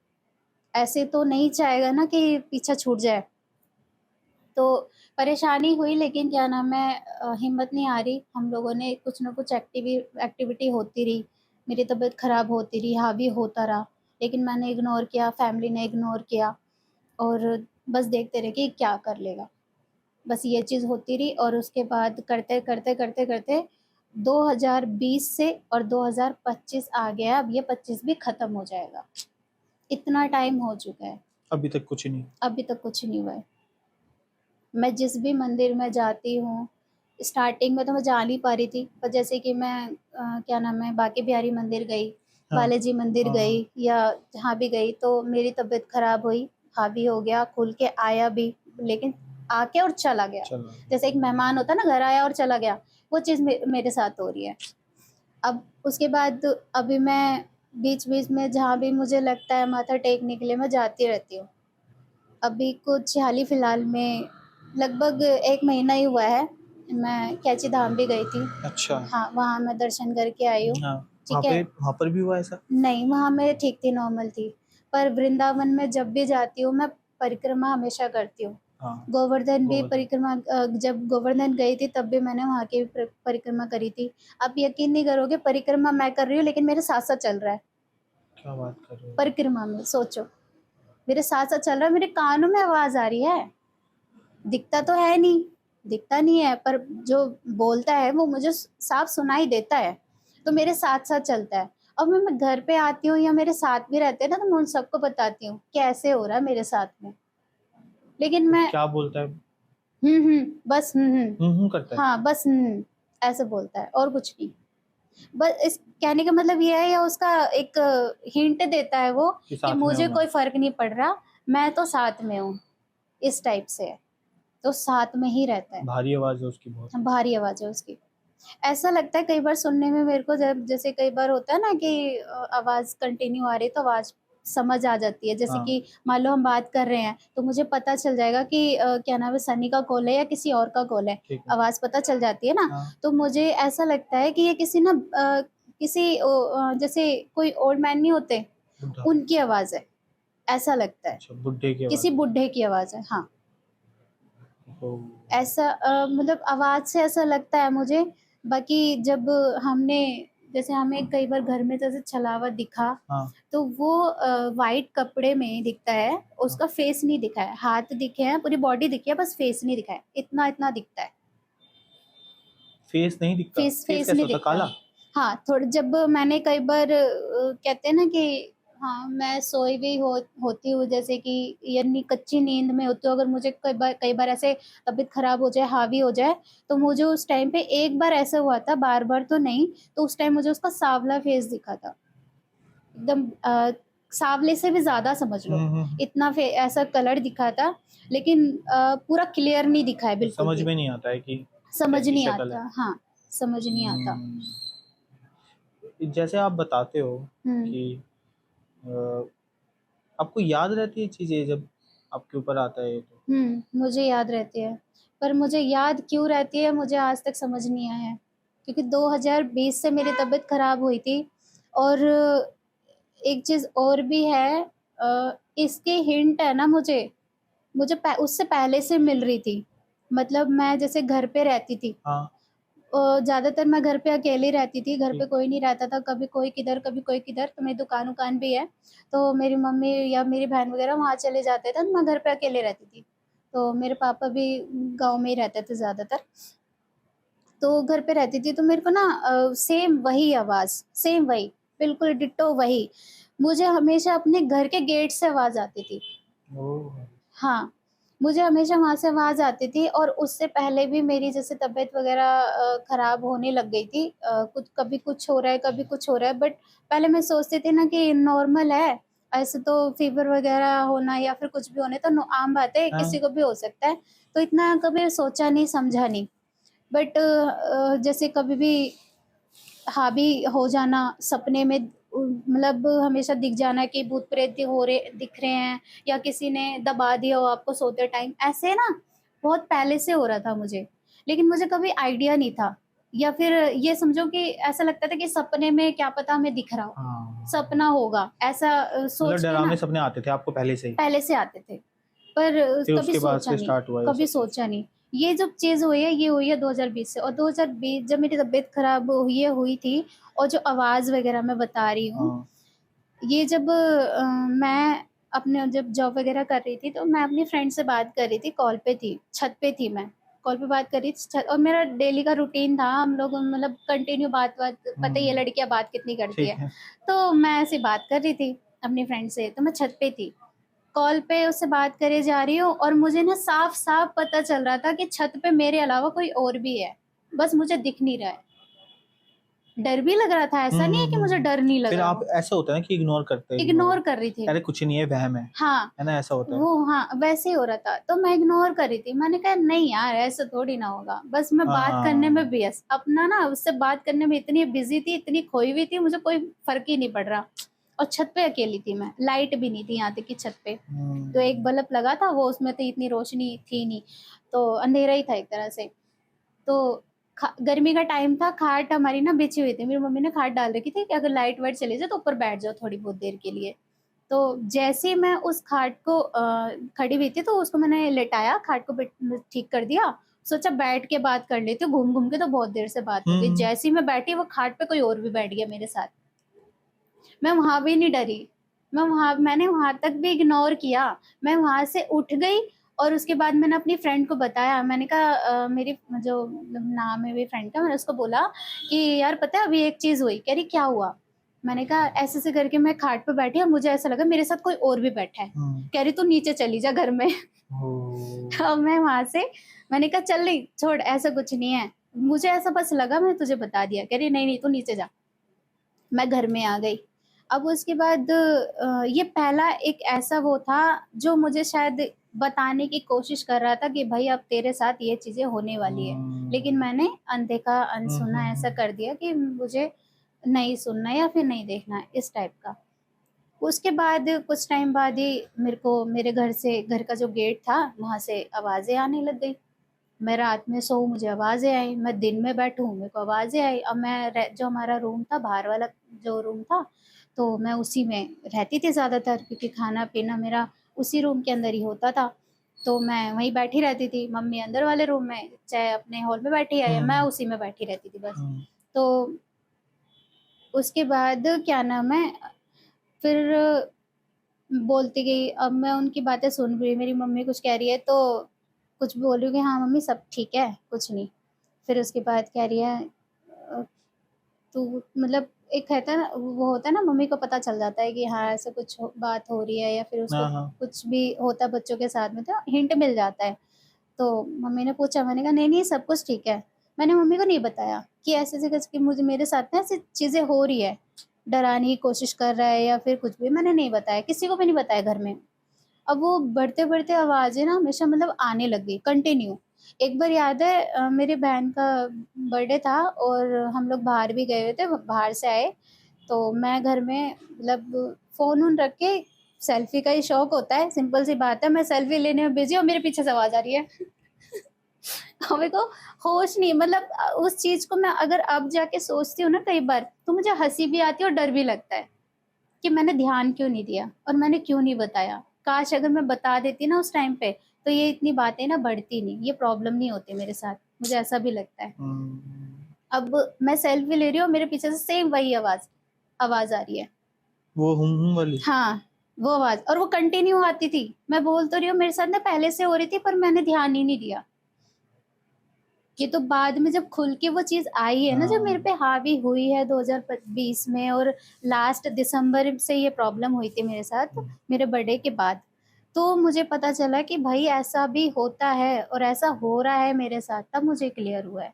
ऐसे तो नहीं चाहेगा ना कि पीछा छूट जाए। तो परेशानी हुई, लेकिन क्या नाम है हिम्मत नहीं हारी। हम लोगों ने कुछ न कुछ एक्टिविटी होती रही। मेरी तबीयत ख़राब होती रही, हावी होता रहा, लेकिन मैंने इग्नोर किया, फैमिली ने इग्नोर किया। और बस देखते रहे कि क्या कर लेगा। बस ये चीज़ होती रही और उसके बाद करते 2020 से और 2025 आ गया, अब ये 25 भी खत्म हो जाएगा। इतना टाइम हो चुका है, अभी तक कुछ नहीं। अभी तक कुछ नहीं हुआ है। मैं जिस भी मंदिर में जाती हूँ, स्टार्टिंग में तो मैं जा नहीं पा रही थी, पर जैसे कि मैं क्या नाम है, बांके बिहारी मंदिर गई, हाँ बालाजी मंदिर हाँ गई या जहाँ भी गई तो मेरी तबीयत खराब हुई, हावी हो गया, खुल के आया भी, लेकिन आके और चला गया। चलो। जैसे एक मेहमान होता है ना, घर आया और चला गया, वो चीज़ मेरे साथ हो रही है। अब उसके बाद अभी मैं बीच-बीच में जहाँ भी मुझे लगता है माथा टेकने के लिए मैं जाती रहती हूँ। अभी कुछ हाल ही फिलहाल में लगभग 1 महीना ही हुआ है, मैं कैंची धाम भी गई थी। अच्छा। हाँ, वहाँ मैं दर्शन करके आई हूँ, हाँ, ठीक है? वहाँ पर भी हुआ ऐसा? नहीं, वहाँ मैं ठीक थी, नॉर्मल थी। पर वृंदावन में जब भी जाती हूँ, मैं परिक्रमा हमेशा करती हूँ। हाँ, गोवर्धन भी गोवर्धन। परिक्रमा जब गोवर्धन गई थी तब भी मैंने वहाँ की परिक्रमा करी थी। आप यकीन नहीं करोगे, परिक्रमा मैं कर रही हूँ लेकिन मेरे साथ-साथ चल रहा है, क्या बात कर रहे हो? परिक्रमा में सोचो। मेरे साथ-साथ चल रहा है, मेरे कानों में आवाज़ आ रही है। दिखता तो है नहीं, दिखता नहीं है, पर जो बोलता है वो मुझे साफ सुनाई देता है, तो मेरे साथ-साथ चलता है। अब मैं घर पे आती हूँ या मेरे साथ भी रहते हैं ना, तो मैं उन सबको बताती हूँ, कैसे हो रहा है मेरे साथ में। लेकिन तो मैं क्या बोलता है? बस करता है हाँ, बस ऐसे बोलता है और कुछ नहीं। बस इस कहने का मतलब ये है, या उसका एक हिंट देता है वो कि कि साथ में हूँ मुझे मैं। कोई फ़र्क नहीं पड़ रहा, मैं तो साथ में हूँ, इस टाइप से है। तो साथ में ही रहता है। भारी आवाज़ है उसकी बहुत। भारी आवाज़ है उसकी। ऐसा लगता है कई बार सुनने में मेरे को, जब जैसे कई बार होता है ना कि आवाज़ कंटिन्यू आ रही है तो आवाज़ समझ आ जाती है। जैसे हाँ, कि मान लो हम बात कर रहे हैं तो मुझे पता चल जाएगा कि क्या नाम है, सनी का कॉल है या किसी और का कॉल है। ठीक है। आवाज़ पता चल जाती है ना, हाँ, तो मुझे ऐसा लगता है कि ये किसी ना किसी जैसे कोई ओल्ड मैन नहीं होते, बुड्ढा। उनकी आवाज़ है, ऐसा लगता है। अच्छा, बुड्ढे की किसी आवाज़ है। बुड्ढे की आवाज़ है, हाँ। ओह! ऐसा मतलब आवाज़ से ऐसा लगता है मुझे। बाकी जब हमने जैसे हमें कई बार घर में जैसे छलावा दिखा, हाँ, तो वो व्हाइट कपड़े में दिखता है, हाँ। उसका फेस नहीं दिखा है। हाथ दिखे हैं, पूरी बॉडी दिखी है, बस फेस नहीं दिखा है। इतना-इतना दिखता है। फेस नहीं दिखता? फेस फेस फेस कैसे नहीं होता है? दिखता। काला? हाँ, थोड़ा जब मैंने कई बार कहते हैं ना कि हाँ, मैं सोई हुई होती हूँ, जैसे कि यानी कच्ची नींद में होती हूँ, अगर मुझे कई बार ऐसे तबीयत खराब हो जाए, हावी हो जाए, तो मुझे उस टाइम पे एक बार ऐसा हुआ था, बार-बार तो नहीं, तो उस टाइम मुझे उसका सांवला फेस दिखा था। एकदम सांवले से भी ज़्यादा समझ लो, हुँ, हुँ, हुँ। इतना ऐसा कलर दिखा था, लेकिन पूरा क्लियर नहीं दिखा है तो बिल्कुल समझ भी। में नहीं आता है कि समझ कैसी नहीं शक्ल है। आता, हाँ, समझ नहीं आता। जैसे आप बताते हो हुँ। कि अ, आपको याद रहती है चीज़ें जब आपके ऊपर आता है ये तो? मुझे याद रहती है, पर मुझे याद क्यों रहती है मुझे आज तक समझ नहीं आया है। क्योंकि 2020 से मेरी तबीयत ख़राब हुई थी और एक चीज़ और भी है, इसके हिंट है ना, मुझे उससे पहले से मिल रही थी। मतलब मैं जैसे घर पे रहती थी, हाँ, ज़्यादातर मैं घर पे अकेली रहती थी, घर पे ठीक। कोई नहीं रहता था, कभी कोई किधर, कभी कोई किधर, तो मेरी दुकान-वुकान भी है, तो मेरी मम्मी या मेरी बहन वगैरह वहाँ चले जाते थे, तो मैं घर पे अकेले रहती थी। तो मेरे पापा भी गाँव में ही रहते थे ज़्यादातर, तो घर पे रहती थी, तो मेरे को ना सेम वही आवाज़, सेम वही, बिल्कुल डिट्टो वही, मुझे हमेशा अपने घर के गेट से आवाज़ आती थी। ओह! हाँ, मुझे हमेशा वहाँ से आवाज़ आती थी और उससे पहले भी मेरी जैसे तबीयत वग़ैरह ख़राब होने लग गई थी। कुछ कभी कुछ हो रहा है, कभी कुछ हो रहा है, बट पहले मैं सोचती थी ना कि नॉर्मल है, ऐसे तो फ़ीवर वग़ैरह होना या फिर कुछ भी होना तो आम बात है, हाँ, किसी को भी हो सकता है। तो इतना कभी सोचा नहीं, समझा नहीं। बट जैसे कभी भी हावी हो जाना, सपने में मतलब हमेशा दिख जाना कि भूत-प्रेत दिख रहे हैं या किसी ने दबा दिया हो आपको सोते टाइम, ऐसे ना बहुत पहले से हो रहा था मुझे। लेकिन मुझे कभी आइडिया नहीं था, या फिर ये समझो कि ऐसा लगता था कि सपने में क्या पता हमें दिख रहा हो, हाँ। सपना होगा, ऐसा मतलब सोच के डरावने ना सपने आते थे आपको पहले से ही, पहले से आते थे। पर फिर कभी उसके बाद सोचा से नहीं, स्टार्ट हुआ ये कभी सब कुछ। सोचा नहीं। ये जो चीज़ हुई है, ये हुई है 2020 से, और 2020 जब मेरी तबीयत खराब ये हुई थी, और जो आवाज़ वग़ैरह मैं बता रही हूँ, हाँ, ये जब मैं अपने जब जॉब वगैरह कर रही थी तो मैं अपनी फ्रेंड से बात कर रही थी, कॉल पे थी, छत पे थी मैं, कॉल पे बात कर रही थी और मेरा डेली का रूटीन था, हम लोग मतलब कंटिन्यू बात बात, पता ही है लड़कियां बात कितनी करती ठीक है। है। तो मैं ऐसे बात कर रही थी अपनी फ्रेंड से, तो मैं छत पे थी, कॉल पे उससे बात करे जा रही हूँ और मुझे ना साफ साफ पता चल रहा था कि छत पे मेरे अलावा कोई और भी है, बस मुझे दिख नहीं रहा है। डर भी लग रहा था, ऐसा नहीं है कि मुझे डर नहीं लग फिर रहा आप हो, ऐसा होता है ना कि इग्नोर करते हैं, इग्नोर कर रही थी। अरे कुछ नहीं है, वहम हाँ, है ना, ऐसा होता है। वो हाँ वैसे ही हो रहा था, तो मैं इग्नोर कर रही थी। मैंने कहा नहीं यार ऐसा थोड़ी ना होगा, बस मैं बात करने में हाँ। व्यस्त, अपना ना उससे बात करने में इतनी बिजी थी, इतनी खोई हुई थी, मुझे कोई फर्क ही नहीं पड़ रहा। और छत पे अकेली थी मैं, लाइट भी नहीं थी यहाँ तक कि छत पे तो एक बल्ब लगा था, वो उसमें तो इतनी रोशनी थी नहीं, तो अंधेरा ही था एक तरह से। तो गर्मी का टाइम था, खाट हमारी ना बिछी हुई थी, मेरी मम्मी ने खाट डाल रखी थी कि अगर लाइट वाइट चली जाए तो ऊपर बैठ जाओ थोड़ी बहुत देर के लिए। तो जैसे ही मैं उस खाट को खड़ी हुई थी तो उसको मैंने लेटाया, खाट को ठीक कर दिया, सोचा बैठ के बात कर लेती हूँ, घूम घूम के तो बहुत देर से बात हो गई। जैसे ही मैं बैठी वो खाट पे कोई और भी बैठ गया मेरे साथ। मैं वहां भी नहीं डरी, मैंने वहां तक भी इग्नोर किया, मैं वहां से उठ गई और उसके बाद मैंने अपनी फ्रेंड को बताया, मैंने कहा मेरी जो नाम है मेरी फ्रेंड का, मैंने उसको बोला कि यार पता है अभी एक चीज हुई। कह रही क्या हुआ? मैंने कहा ऐसे ऐसे करके मैं खाट पे बैठी और मुझे ऐसा लगा मेरे साथ कोई और भी बैठा है। कह रही तू नीचे चली जा घर में। अब मैं वहां से, मैंने कहा चल नहीं छोड़, ऐसा कुछ नहीं है, मुझे ऐसा बस लगा, मैंने तुझे बता दिया। कह रही नहीं नहीं तू नीचे जा। मैं घर में आ गई। अब उसके बाद ये पहला एक ऐसा वो था जो मुझे शायद बताने की कोशिश कर रहा था कि भाई अब तेरे साथ ये चीजें होने वाली है, लेकिन मैंने अनदेखा अनसुना ऐसा कर दिया कि मुझे नहीं सुनना या फिर नहीं देखना, इस टाइप का। उसके बाद कुछ टाइम बाद ही मेरे को मेरे घर से, घर का जो गेट था वहां से आवाजें आने लग गई। मैं रात में सोऊं मुझे आवाजें आई, मैं दिन में बैठूं मेरे को आवाजें आई। अब जो हमारा रूम था बाहर वाला जो रूम था, तो मैं उसी में रहती थी ज्यादातर, क्योंकि खाना पीना मेरा उसी रूम के अंदर ही होता था। तो मैं वहीं बैठी रहती थी, मम्मी अंदर वाले रूम में चाहे अपने हॉल में बैठी है, मैं उसी में बैठी रहती थी बस। तो उसके बाद क्या नाम है, फिर बोलती गई, अब मैं उनकी बातें सुन रही, मेरी मम्मी कुछ कह रही है तो कुछ बोल रही हूँ कि हाँ मम्मी सब ठीक है कुछ नहीं। फिर उसके बाद कह रही है तू मतलब, एक कहता है ना वो होता है ना, मम्मी को पता चल जाता है कि हाँ ऐसे कुछ बात हो रही है या फिर उसको कुछ भी होता है बच्चों के साथ में, तो हिंट मिल जाता है। तो मम्मी ने पूछा, मैंने कहा नहीं नहीं सब कुछ ठीक है। मैंने मम्मी को नहीं बताया कि ऐसे ऐसे करके मुझे मेरे साथ ना ऐसी चीजें हो रही है, डराने की कोशिश कर रहा है या फिर कुछ भी, मैंने नहीं बताया, किसी को भी नहीं बताया घर में। अब वो बढ़ते बढ़ते आवाजें ना हमेशा मतलब आने लग गई कंटिन्यू। एक बार याद है मेरी बहन का बर्थडे था और हम लोग बाहर भी गए हुए थे, बाहर से आए तो मैं घर में मतलब फोन उन रख के, सेल्फी का ही शौक होता है, सिंपल सी बात है, मैं सेल्फी लेने में बिजी और मेरे पीछे से आवाज आ रही है। और मेरे को होश नहीं, मतलब उस चीज को मैं अगर अब जाके सोचती हूँ ना कई बार, तो मुझे हंसी भी आती है और डर भी लगता है कि मैंने ध्यान क्यों नहीं दिया और मैंने क्यों नहीं बताया। काश अगर मैं बता देती ना उस टाइम पे तो ये इतनी बातें ना बढ़ती नहीं, ये प्रॉब्लम नहीं होती मेरे साथ, मुझे ऐसा भी लगता है। अब मैं सेल्फी ले रही हूँ, मेरे पीछे से सेम वही आवाज आवाज आ रही है, वो हुम वाली। हाँ वो आवाज, और वो कंटिन्यू आती थी। मैं बोल तो रही हूँ मेरे साथ ना पहले से हो रही थी पर मैंने ध्यान ही नहीं दिया। ये तो बाद में जब खुल के वो चीज आई है ना, जब मेरे पे हावी हुई है 2020 में, और लास्ट दिसंबर से ये प्रॉब्लम हुई थी मेरे साथ मेरे बर्थडे के बाद, तो मुझे पता चला कि भाई ऐसा भी होता है और ऐसा हो रहा है मेरे साथ, तब मुझे क्लियर हुआ है।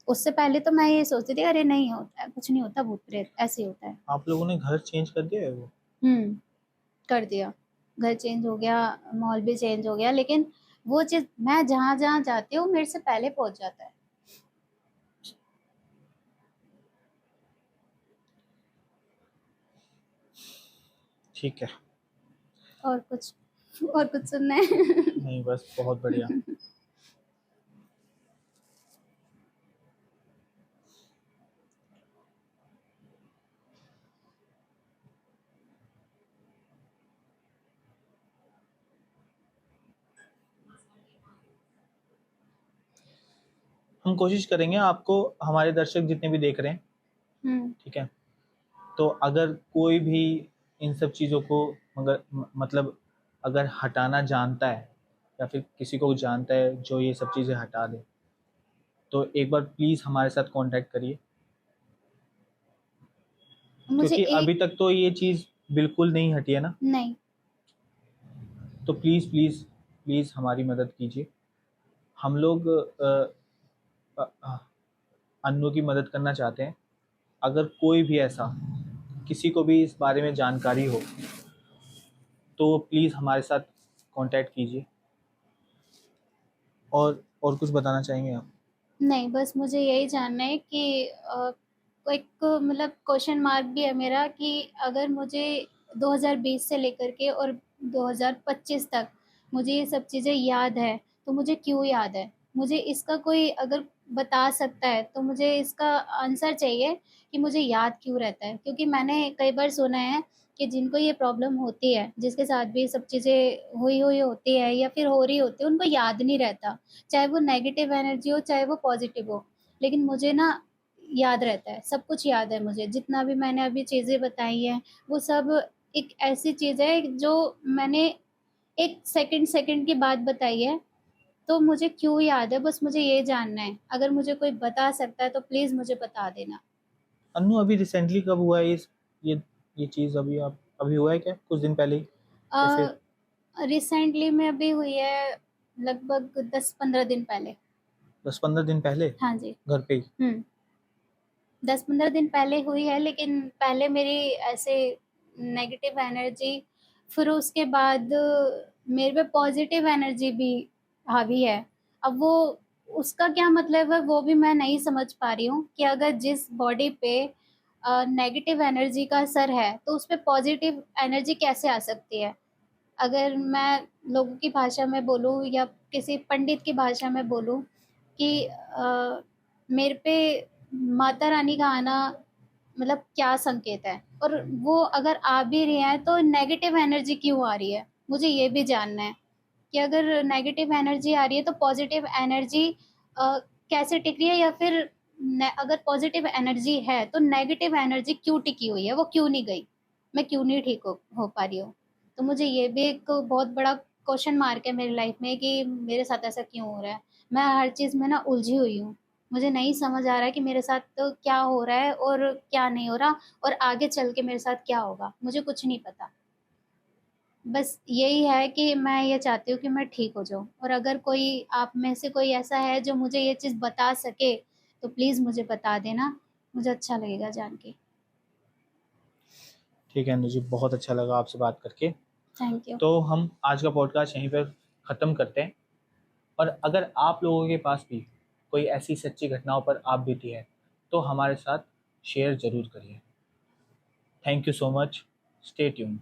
उससे पहले तो मैं ये सोचती थी अरे नहीं होता है, कुछ नहीं होता, भूत प्रेत ऐसे ही होता है। आप लोगों ने घर चेंज कर दिया है वो? हम्म, कर दिया, घर चेंज हो गया, मॉल भी चेंज हो गया, लेकिन वो चीज मैं जहां जहां जाती हूँ मेरे से पहले पहुंच जाता है। ठीक है। और कुछ सुनना है? नहीं बस बहुत बढ़िया। हम कोशिश करेंगे आपको, हमारे दर्शक जितने भी देख रहे हैं, ठीक है, तो अगर कोई भी इन सब चीज़ों को मतलब अगर हटाना जानता है या फिर किसी को जानता है जो ये सब चीज़ें हटा दे, तो एक बार प्लीज़ हमारे साथ कांटेक्ट करिए, मुझे क्योंकि अभी एक तक तो ये चीज़ बिल्कुल नहीं हटी है ना। नहीं, तो प्लीज़ प्लीज़ प्लीज़ हमारी मदद कीजिए। हम लोग अ, अ, अन्नू की मदद करना चाहते हैं। अगर कोई भी ऐसा किसी को भी इस बारे में जानकारी हो तो प्लीज़ हमारे साथ कांटेक्ट कीजिए। और कुछ बताना चाहेंगे आप? नहीं, बस मुझे यही जानना है कि एक मतलब क्वेश्चन मार्क भी है मेरा कि अगर मुझे 2020 से लेकर के और 2025 तक मुझे ये सब चीज़ें याद है, तो मुझे क्यों याद है? मुझे इसका कोई अगर बता सकता है, तो मुझे इसका आंसर चाहिए कि मुझे याद क्यों रहता है? क्योंकि मैंने कई बार सुना है कि जिनको ये प्रॉब्लम होती है, जिसके साथ भी ये सब चीज़ें हुई हुई होती है या फिर हो रही होती है, उनको याद नहीं रहता। चाहे वो नेगेटिव एनर्जी हो, चाहे वो पॉजिटिव हो। लेकिन मुझे ना याद रहता है, सब कुछ याद है मुझे। जितना भी मैंने अभी चीज़ें बताई हैं, वो सब एक ऐसी चीज़ है जो मैंने 1 सेकंड सेकंड की बात बताई है, तो मुझे क्यों याद है बस मुझे ये जानना है। अगर मुझे कोई बता सकता है तो प्लीज़ मुझे बता देना। अन्नू, अभी रिसेंटली कब हुआ है ये ये चीज़? अभी हुआ है क्या, कुछ दिन पहले ही अ, या फिर रिसेंटली में अभी हुई है लगभग 10-15 दिन पहले। 10-15 दिन पहले? हाँ जी। घर पे ही? हुँ। 10-15 दिन पहले हुई है, लेकिन पहले मेरी ऐसे नेगेटिव एनर्जी, फिर उसके बाद मेरे पे पॉजिटिव एनर्जी भी हावी है। अब वो उसका क्या मतलब है वो भी मैं नहीं समझ पा रही हूँ कि अगर जिस बॉडी पे नेगेटिव एनर्जी का असर है, तो उसपे पॉजिटिव एनर्जी कैसे आ सकती है? अगर मैं लोगों की भाषा में बोलूँ या किसी पंडित की भाषा में बोलूँ कि मेरे पे माता रानी का आना मतलब क्या संकेत है? और वो अगर आ भी रही हैं तो नेगेटिव एनर्जी क्यों आ रही है? मुझे ये भी जानना है कि अगर नेगेटिव एनर्जी आ रही है तो पॉजिटिव एनर्जी कैसे टिक रही है, या फिर अगर पॉजिटिव एनर्जी है तो नेगेटिव एनर्जी क्यों टिकी हुई है, वो क्यों नहीं गई? मैं क्यों नहीं ठीक हो पा रही हूँ? तो मुझे ये भी एक बहुत बड़ा क्वेश्चन मार्क है मेरी लाइफ में कि मेरे साथ ऐसा क्यों हो रहा है। मैं हर चीज़ में ना उलझी हुई हूँ। मुझे नहीं समझ आ रहा है कि मेरे साथ तो क्या हो रहा है और क्या नहीं हो रहा, और आगे चल के मेरे साथ क्या होगा, मुझे कुछ नहीं पता। बस यही है कि मैं ये चाहती हूँ कि मैं ठीक हो जाऊँ, और अगर कोई आप में से कोई ऐसा है जो मुझे ये चीज़ बता सके, तो प्लीज़ मुझे बता देना, मुझे अच्छा लगेगा जान के। ठीक है अनुजी, बहुत अच्छा लगा आपसे बात करके। Thank you. तो हम आज का पॉडकास्ट यहीं पर ख़त्म करते हैं। और अगर आप लोगों के पास भी कोई ऐसी सच्ची घटनाओं पर आप बीती है तो हमारे साथ शेयर ज़रूर करिए। Thank you so much. Stay tuned.